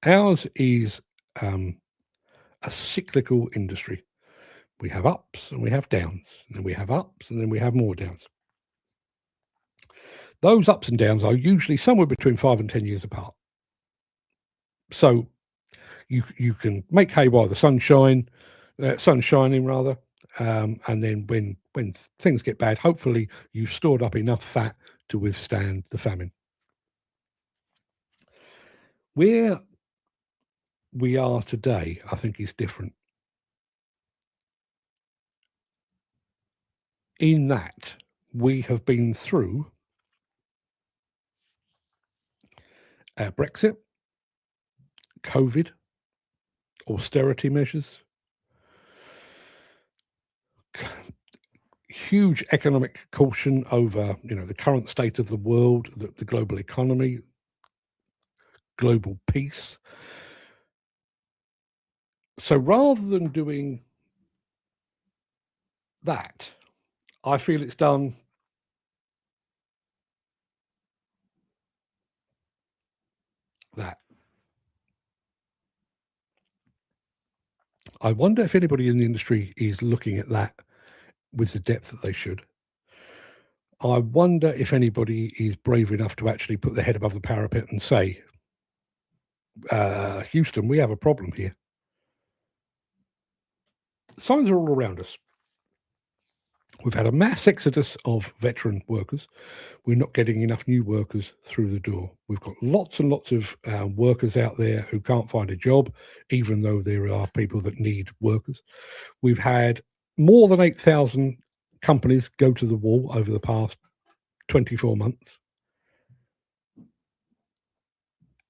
Speaker 1: ours is a cyclical industry. We have ups and we have downs, and then we have ups and then we have more downs. Those ups and downs are usually somewhere between 5 and 10 years apart. So you can make hay while the sun's shining, rather, and then when things get bad, hopefully you've stored up enough fat to withstand the famine. Where we are today, I think, is different. In that we have been through Brexit, COVID, austerity measures, huge economic caution over, you know, the current state of the world, the global economy, global peace. So rather than doing that, I feel it's done that. I wonder if anybody in the industry is looking at that with the depth that they should. I wonder if anybody is brave enough to actually put their head above the parapet and say, Houston, we have a problem here. Signs are all around us. We've had a mass exodus of veteran workers. We're not getting enough new workers through the door. We've got lots and lots of workers out there who can't find a job, even though there are people that need workers. We've had more than 8,000 companies go to the wall over the past 24 months.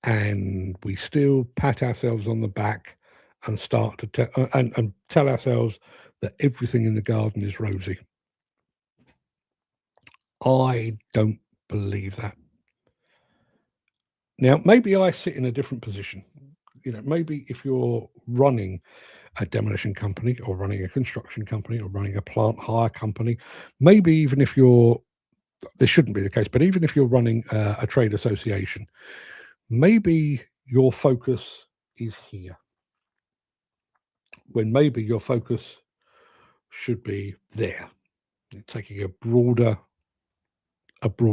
Speaker 1: And we still pat ourselves on the back and start to and tell ourselves that everything in the garden is rosy. I don't believe that. Now, maybe I sit in a different position. You know, maybe if you're running a demolition company or running a construction company or running a plant hire company, maybe even if this shouldn't be the case, but even if you're running a trade association, maybe your focus is here, when maybe your focus should be there, taking a broader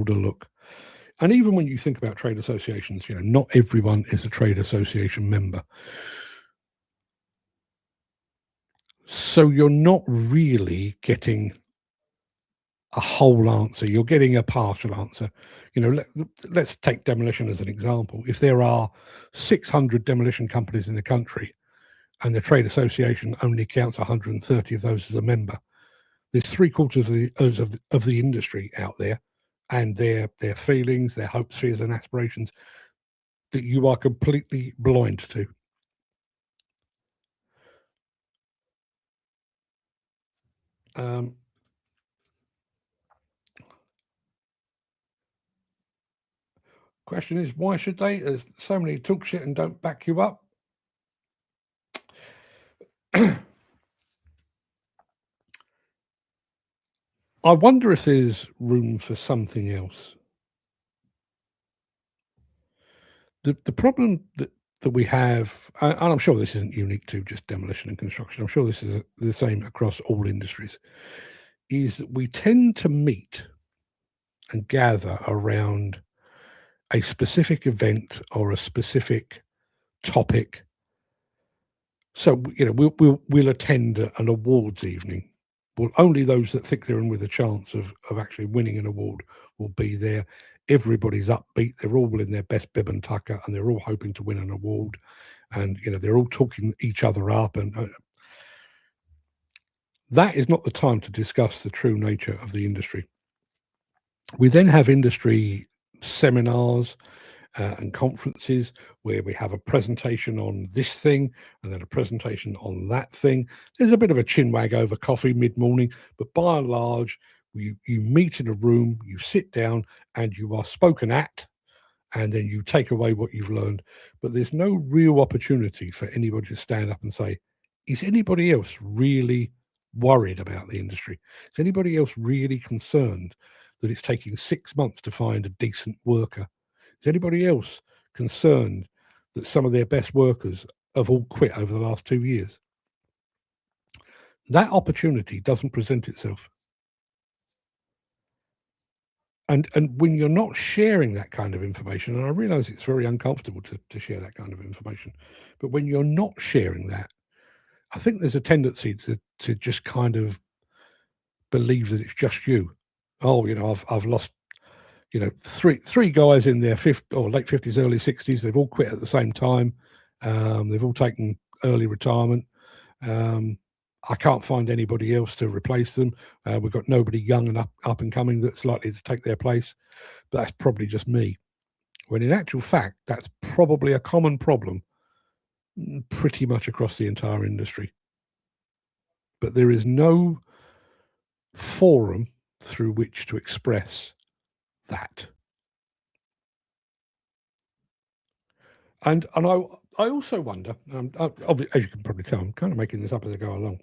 Speaker 1: look. And even when you think about trade associations, you know, not everyone is a trade association member. So you're not really getting a whole answer. You're getting a partial answer. You know, let's take demolition as an example. If there are 600 demolition companies in the country and the trade association only counts 130 of those as a member, there's 3/4 of the industry out there, and their feelings, their hopes, fears, and aspirations that you are completely blind to. Question is, why should they? There's so many talk shit and don't back you up. I wonder if there's room for something else. The problem that we have, and I'm sure this isn't unique to just demolition and construction, I'm sure this is the same across all industries, is that we tend to meet and gather around a specific event or a specific topic. So, you know, we'll attend an awards evening. Well, only those that think they're in with a chance of actually winning an award will be there. Everybody's upbeat. They're all in their best bib and tucker, and they're all hoping to win an award. And, you know, they're all talking each other up. And that is not the time to discuss the true nature of the industry. We then have industry seminars and conferences where we have a presentation on this thing and then a presentation on that thing. There's a bit of a chinwag over coffee mid-morning, but by and large, you meet in a room, you sit down, and you are spoken at, and then you take away what you've learned. But there's no real opportunity for anybody to stand up and say, is anybody else really worried about the industry? Is anybody else really concerned that it's taking 6 months to find a decent worker? Is anybody else concerned that some of their best workers have all quit over the last 2 years? That opportunity doesn't present itself. And when you're not sharing that kind of information, and I realize it's very uncomfortable to share that kind of information, but when you're not sharing that, I think there's a tendency to just kind of believe that it's just you. Oh, I've lost, three guys in their late 50s, early 60s. They've all quit at the same time. They've all taken early retirement. I can't find anybody else to replace them. We've got nobody young and up and coming that's likely to take their place. But that's probably just me. When in actual fact, that's probably a common problem pretty much across the entire industry. But there is no forum through which to express that. And I also wonder, as you can probably tell, I'm kind of making this up as I go along.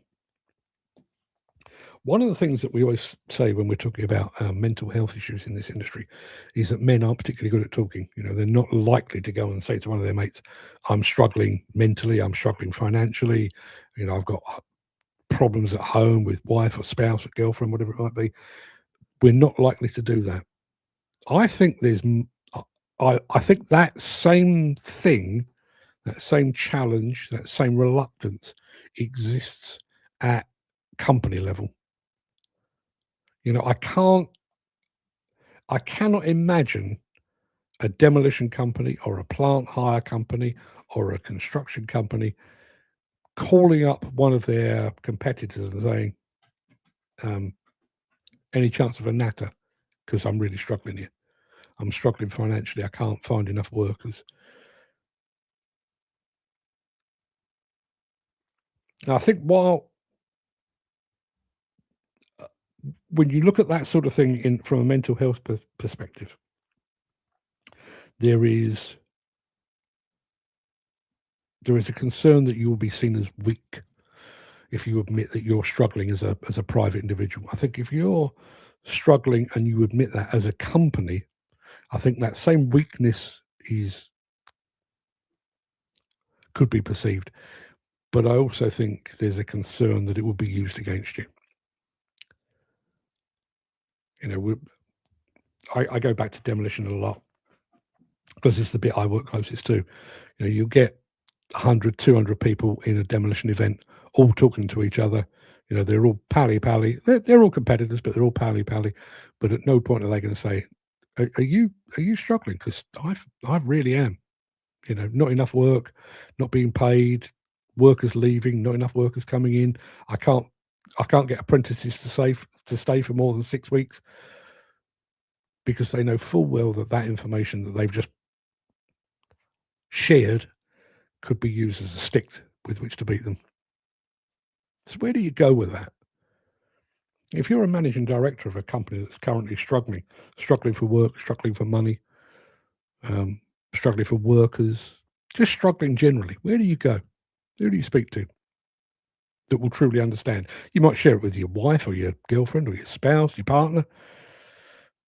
Speaker 1: One of the things that we always say when we're talking about mental health issues in this industry is that men aren't particularly good at talking. They're not likely to go and say to one of their mates, I'm struggling mentally, I'm struggling financially, I've got problems at home with wife or spouse or girlfriend, whatever it might be. We're not likely to do that. I think I think that same thing, that same challenge, that same reluctance exists at company level. I cannot imagine a demolition company or a plant hire company or a construction company calling up one of their competitors and saying, any chance of a natter? Because I'm really struggling here. I'm struggling financially. I can't find enough workers. Now, I think when you look at that sort of thing from a mental health perspective, there is a concern that you will be seen as weak if you admit that you're struggling as a private individual. I think if you're struggling and you admit that as a company, I think that same weakness could be perceived. But I also think there's a concern that it will be used against you. I go back to demolition a lot because it's the bit I work closest to. You get 100, 200 people in a demolition event, all talking to each other. They're all pally-pally. They're all competitors, but they're all pally-pally. But at no point are they going to say, are you struggling? Because I really am. Not enough work, not being paid, workers leaving, not enough workers coming in. I can't get apprentices to stay for more than 6 weeks because they know full well that information that they've just shared could be used as a stick with which to beat them. So where do you go with that? If you're a managing director of a company that's currently struggling for work, struggling for money, struggling for workers, just struggling generally, where do you go? Who do you speak to that will truly understand? You might share it with your wife or your girlfriend or your spouse, your partner,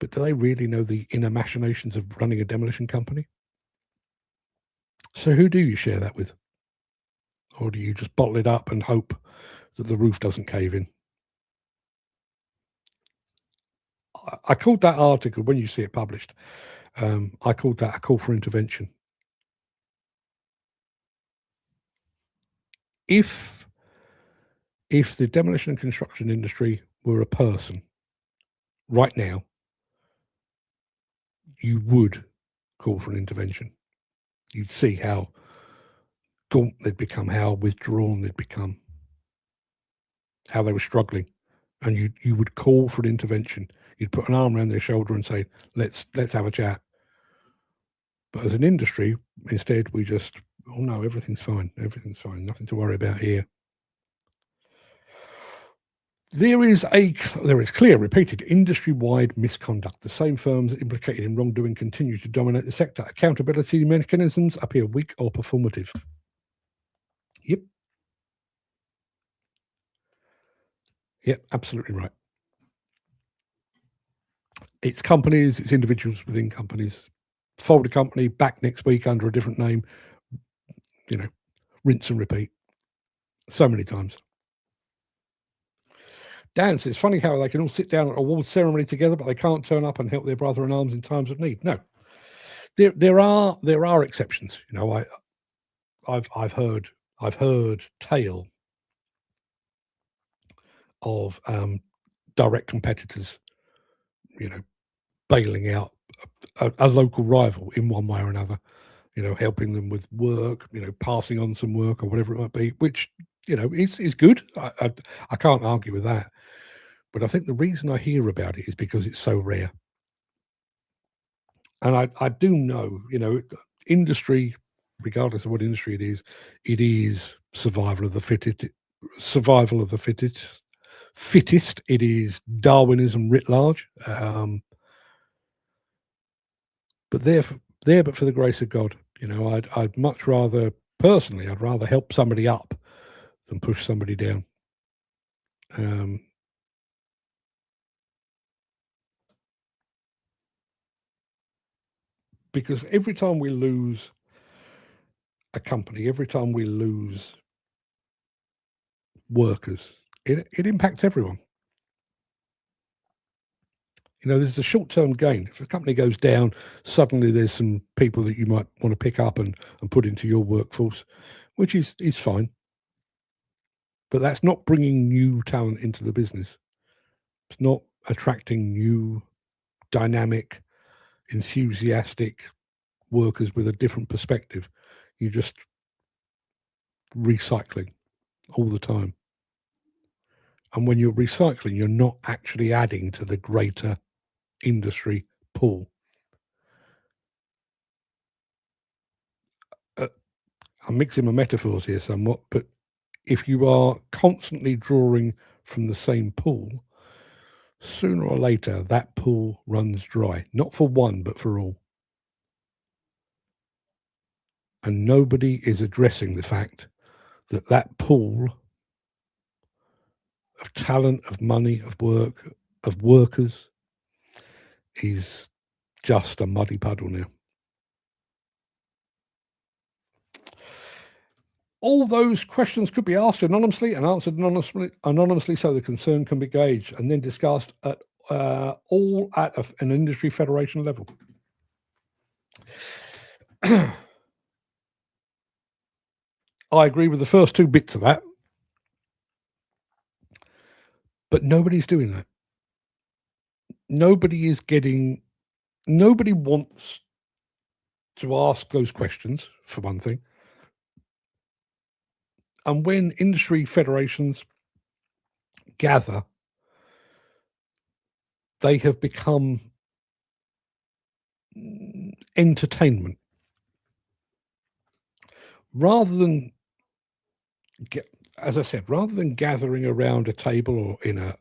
Speaker 1: but do they really know the inner machinations of running a demolition company? So who do you share that with? Or do you just bottle it up and hope that the roof doesn't cave in? I called that article, when you see it published, I called that a call for intervention. If the demolition and construction industry were a person right now, you would call for an intervention. You'd see how gaunt they'd become, how withdrawn they'd become, how they were struggling, and you would call for an intervention. You'd put an arm around their shoulder and say, let's have a chat. But as an industry, instead, we just, oh no, everything's fine, nothing to worry about here. There is clear, repeated, industry-wide misconduct. The same firms implicated in wrongdoing continue to dominate the sector. Accountability mechanisms appear weak or performative. Yep. Yep, absolutely right. It's companies, it's individuals within companies. Fold a company, back next week under a different name, rinse and repeat. So many times. Dan says, it's funny how they can all sit down at a award ceremony together, but they can't turn up and help their brother in arms in times of need. No, there are exceptions. I've heard tale of direct competitors, bailing out a local rival in one way or another. Helping them with work, passing on some work or whatever it might be, which is good. I can't argue with that. But I think the reason I hear about it is because it's so rare. And I do know, industry, regardless of what industry it is survival of the fittest. It is Darwinism writ large. But but for the grace of God, I'd much rather, personally, I'd rather help somebody up than push somebody down. Because every time we lose a company, every time we lose workers, it impacts everyone. There's a short-term gain. If a company goes down, suddenly there's some people that you might want to pick up and put into your workforce, which is fine. But that's not bringing new talent into the business. It's not attracting new, dynamic, enthusiastic workers with a different perspective. You're just recycling all the time. And when you're recycling, you're not actually adding to the greater industry pool. I'm mixing my metaphors here somewhat, but if you are constantly drawing from the same pool, sooner or later that pool runs dry, not for one, but for all. And nobody is addressing the fact that pool of talent, of money, of work, of workers is just a muddy puddle now. All those questions could be asked anonymously and answered anonymously so the concern can be gauged and then discussed at all at an industry federation level. I agree with the first two bits of that, but nobody's doing that. Nobody wants to ask those questions, for one thing. And when industry federations gather, they have become entertainment. Rather than gathering around a table or in a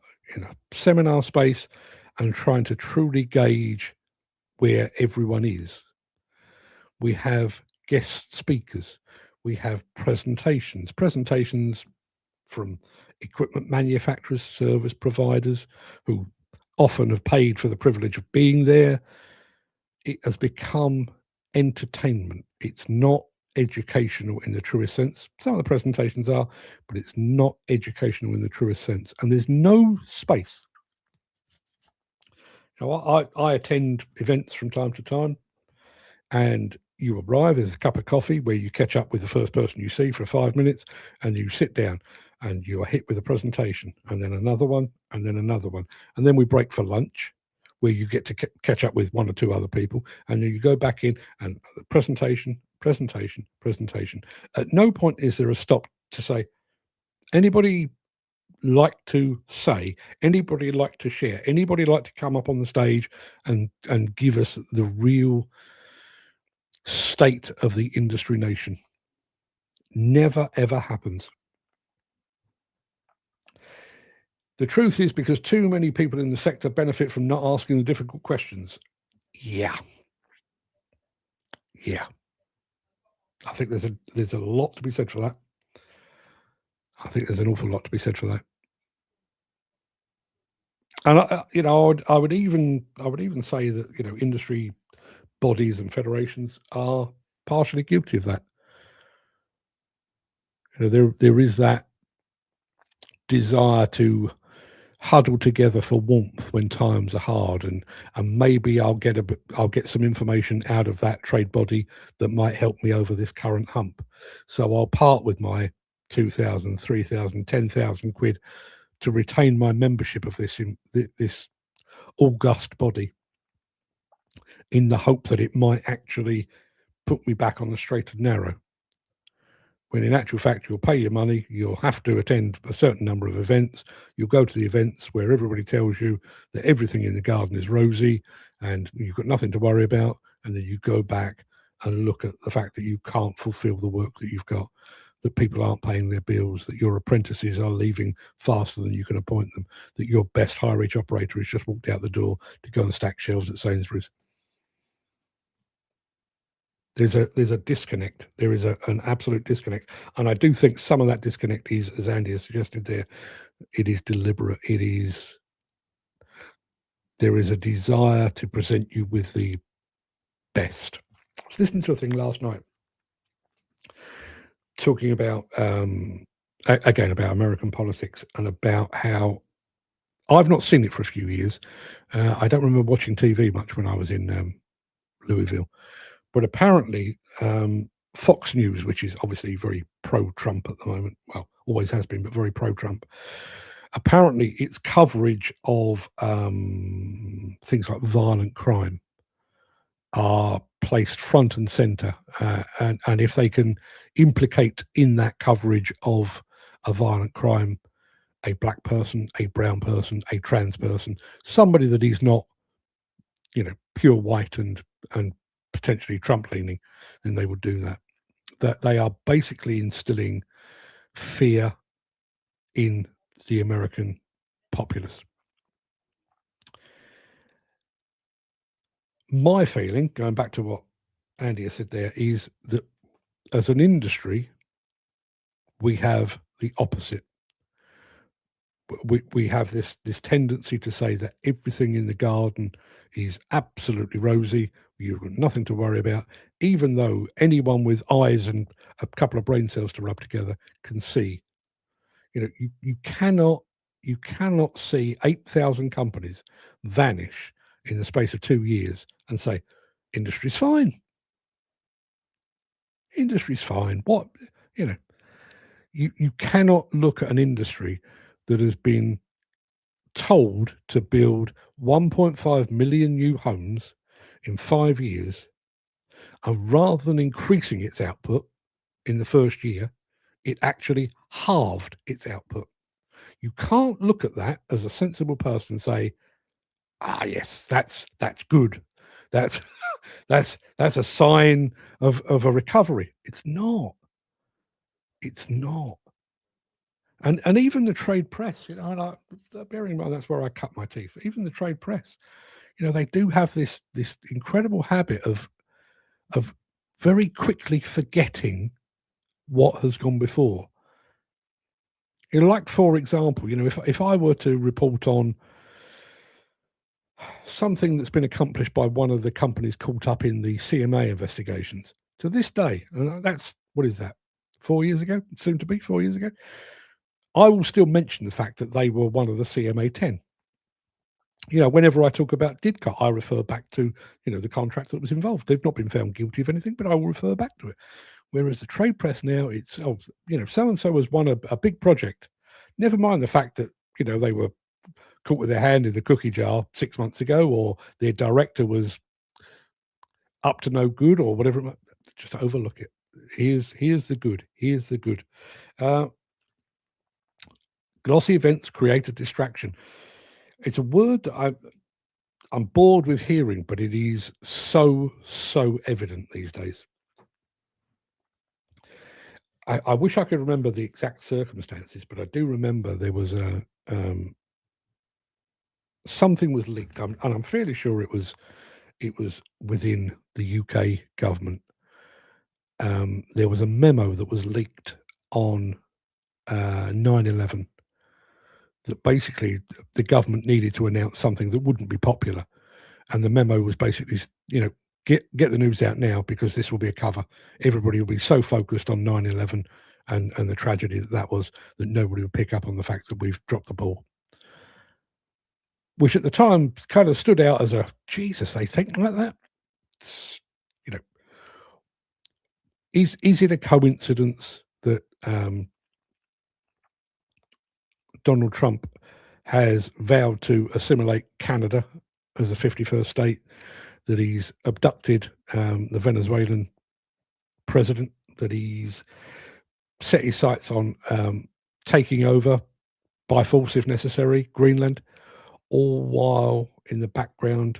Speaker 1: seminar space and trying to truly gauge where everyone is, we have guest speakers, we have presentations from equipment manufacturers, service providers who often have paid for the privilege of being there. It has become entertainment. It's not educational in the truest sense. Some of the presentations are, but it's not educational in the truest sense. And there's no space. I attend events from time to time, and you arrive, there's a cup of coffee where you catch up with the first person you see for 5 minutes, and you sit down and you are hit with a presentation, and then another one, and then another one. And then we break for lunch, where you get to catch up with one or two other people, and then you go back in and presentation. At no point is there a stop to say, anybody like to say, anybody like to share, anybody like to come up on the stage and give us the real state of the industry nation. Never, ever happens. The truth is because too many people in the sector benefit from not asking the difficult questions. Yeah. I think there's a lot to be said for that. I think there's an awful lot to be said for that. And I would even say that industry bodies and federations are partially guilty of that. There is that desire to huddle together for warmth when times are hard, and maybe I'll get some information out of that trade body that might help me over this current hump. So I'll part with my 2,000, 3,000, 10,000 quid to retain my membership of this august body, in the hope that it might actually put me back on the straight and narrow. When in actual fact, you'll pay your money, you'll have to attend a certain number of events, you'll go to the events where everybody tells you that everything in the garden is rosy and you've got nothing to worry about, and then you go back and look at the fact that you can't fulfill the work that you've got, that people aren't paying their bills, that your apprentices are leaving faster than you can appoint them, that your best high-reach operator has just walked out the door to go and stack shelves at Sainsbury's. There's a disconnect. There is an absolute disconnect. And I do think some of that disconnect is, as Andy has suggested there, it is deliberate. There is a desire to present you with the best. I was listening to a thing last night talking about, again, about American politics and about how I've not seen it for a few years. I don't remember watching TV much when I was in Louisville. But apparently, Fox News, which is obviously very pro-Trump at the moment, well, always has been, but very pro-Trump, apparently its coverage of things like violent crime are placed front and centre. And if they can implicate in that coverage of a violent crime a black person, a brown person, a trans person, somebody that is not, pure white and potentially Trump leaning, then they would do that. That they are basically instilling fear in the American populace. My feeling, going back to what Andy has said there, is that as an industry, we have the opposite. We have this tendency to say that everything in the garden is absolutely rosy. You've got nothing to worry about, even though anyone with eyes and a couple of brain cells to rub together can see. You cannot see 8,000 companies vanish in the space of 2 years and say, industry's fine. Industry's fine. What, you cannot look at an industry that has been told to build 1.5 million new homes in 5 years, and rather than increasing its output in the first year, it actually halved its output. You can't look at that as a sensible person and say, yes, that's good. That's a sign of a recovery. It's not. It's not. And even the trade press, bearing in mind that's where I cut my teeth. Even the trade press, they do have this incredible habit of very quickly forgetting what has gone before. Like, for example, if I were to report on something that's been accomplished by one of the companies caught up in the CMA investigations, to this day, and that's, what is that, 4 years ago, soon to be 4 years ago, I will still mention the fact that they were one of the CMA 10. Whenever I talk about Didcot, I refer back to, the contract that was involved. They've not been found guilty of anything, but I will refer back to it. Whereas the trade press now, it's, so-and-so has won a big project. Never mind the fact that, they were caught with their hand in the cookie jar 6 months ago, or their director was up to no good, or whatever. Just overlook it. Here's the good. Here's the good. Glossy events create a distraction. It's a word that I'm bored with hearing, but it is so evident these days. I wish I could remember the exact circumstances, but I do remember there was a something was leaked, and I'm fairly sure it was within the UK government. There was a memo that was leaked on 9/11 that basically the government needed to announce something that wouldn't be popular, and the memo was basically, get the news out now because this will be a cover. Everybody will be so focused on 9/11 and the tragedy that was that nobody would pick up on the fact that we've dropped the ball. Which at the time kind of stood out as a Jesus, they think like that. It's, is it a coincidence that Donald Trump has vowed to assimilate Canada as the 51st state, that he's abducted the Venezuelan president, that he's set his sights on taking over by force, if necessary, Greenland, all while in the background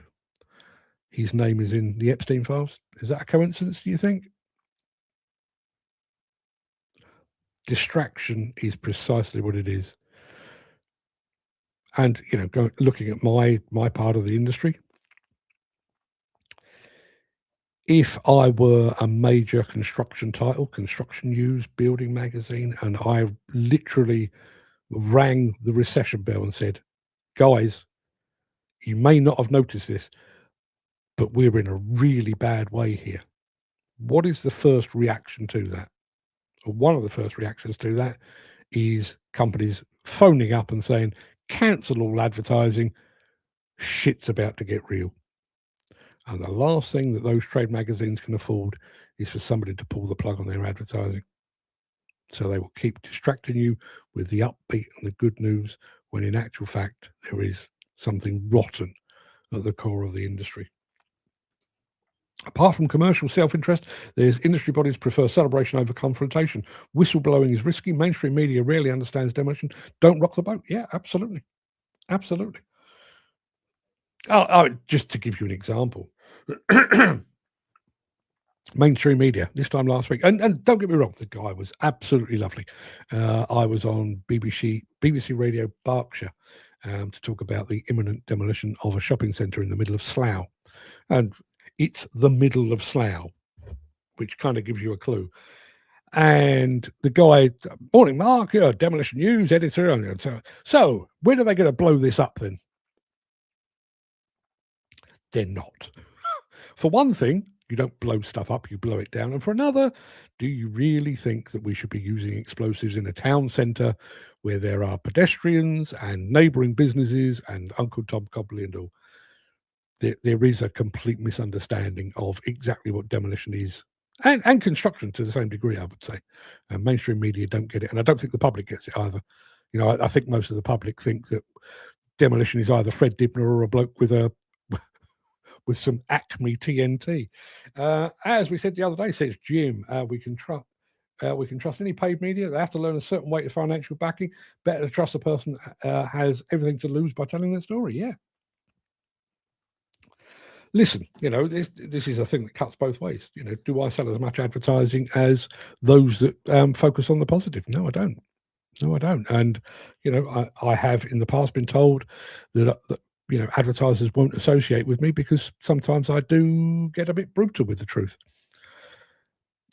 Speaker 1: his name is in the Epstein files? Is that a coincidence, do you think? Distraction is precisely what it is. And, looking at my part of the industry, if I were a major construction title, Construction News, Building Magazine, and I literally rang the recession bell and said, guys, you may not have noticed this, but we're in a really bad way here. What is the first reaction to that? Or one of the first reactions to that is companies phoning up and saying, cancel all advertising, shit's about to get real. And the last thing that those trade magazines can afford is for somebody to pull the plug on their advertising. So they will keep distracting you with the upbeat and the good news, when in actual fact, there is something rotten at the core of the industry. Apart from commercial self-interest, there's industry bodies prefer celebration over confrontation. Whistleblowing is risky. Mainstream media rarely understands demolition. Don't rock the boat. Yeah, absolutely. Absolutely. Just to give you an example. Mainstream media this time last week, and don't get me wrong, the guy was absolutely lovely. I was on BBC Radio Berkshire to talk about the imminent demolition of a shopping centre in the middle of Slough, and it's the middle of Slough, which kind of gives you a clue. And the guy, morning Mark, Demolition News editor, and so when are they going to blow this up then? They're not. For one thing, you don't blow stuff up, you blow it down. And for another, do you really think that we should be using explosives in a town centre where there are pedestrians and neighbouring businesses and Uncle Tom Cobley and all? There is a complete misunderstanding of exactly what demolition is, and construction to the same degree, I would say. Mainstream media don't get it, and I don't think the public gets it either. I think most of the public think that demolition is either Fred Dibner or a bloke with some Acme TNT. As we said the other day, says Jim, we can trust any paid media. They have to learn a certain way to financial backing. Better to trust a person has everything to lose by telling their story. Yeah. Listen, this is a thing that cuts both ways. Do I sell as much advertising as those that focus on the positive? No, I don't. And, I have in the past been told that advertisers won't associate with me because sometimes I do get a bit brutal with the truth.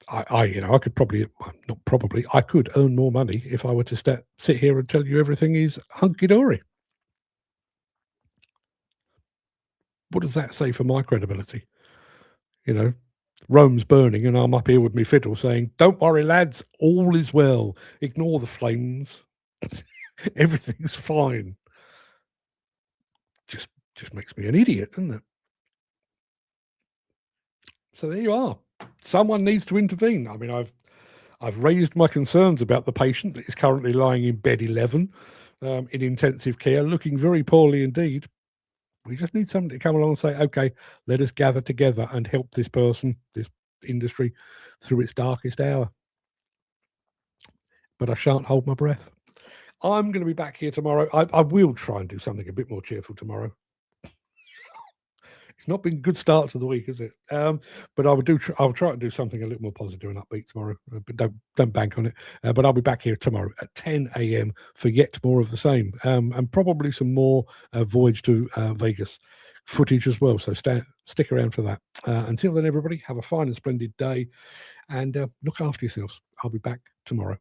Speaker 1: I could I could earn more money if I were to sit here and tell you everything is hunky-dory. What does that say for my credibility? Rome's burning and I'm up here with me fiddle saying, don't worry lads, all is well. Ignore the flames. Everything's fine. Just makes me an idiot, doesn't it? So there you are. Someone needs to intervene. I mean, I've raised my concerns about the patient that is currently lying in bed 11 in intensive care, looking very poorly indeed. We just need somebody to come along and say, okay, let us gather together and help this person, this industry, through its darkest hour. But I shan't hold my breath. I'm going to be back here tomorrow. I will try and do something a bit more cheerful tomorrow. It's not been a good start to the week, is it? But I'll try to do something a little more positive and upbeat tomorrow. But don't bank on it. But I'll be back here tomorrow at 10 a.m. for yet more of the same, and probably some more voyage to Vegas footage as well. So stick around for that. Until then, everybody, have a fine and splendid day, and look after yourselves. I'll be back tomorrow.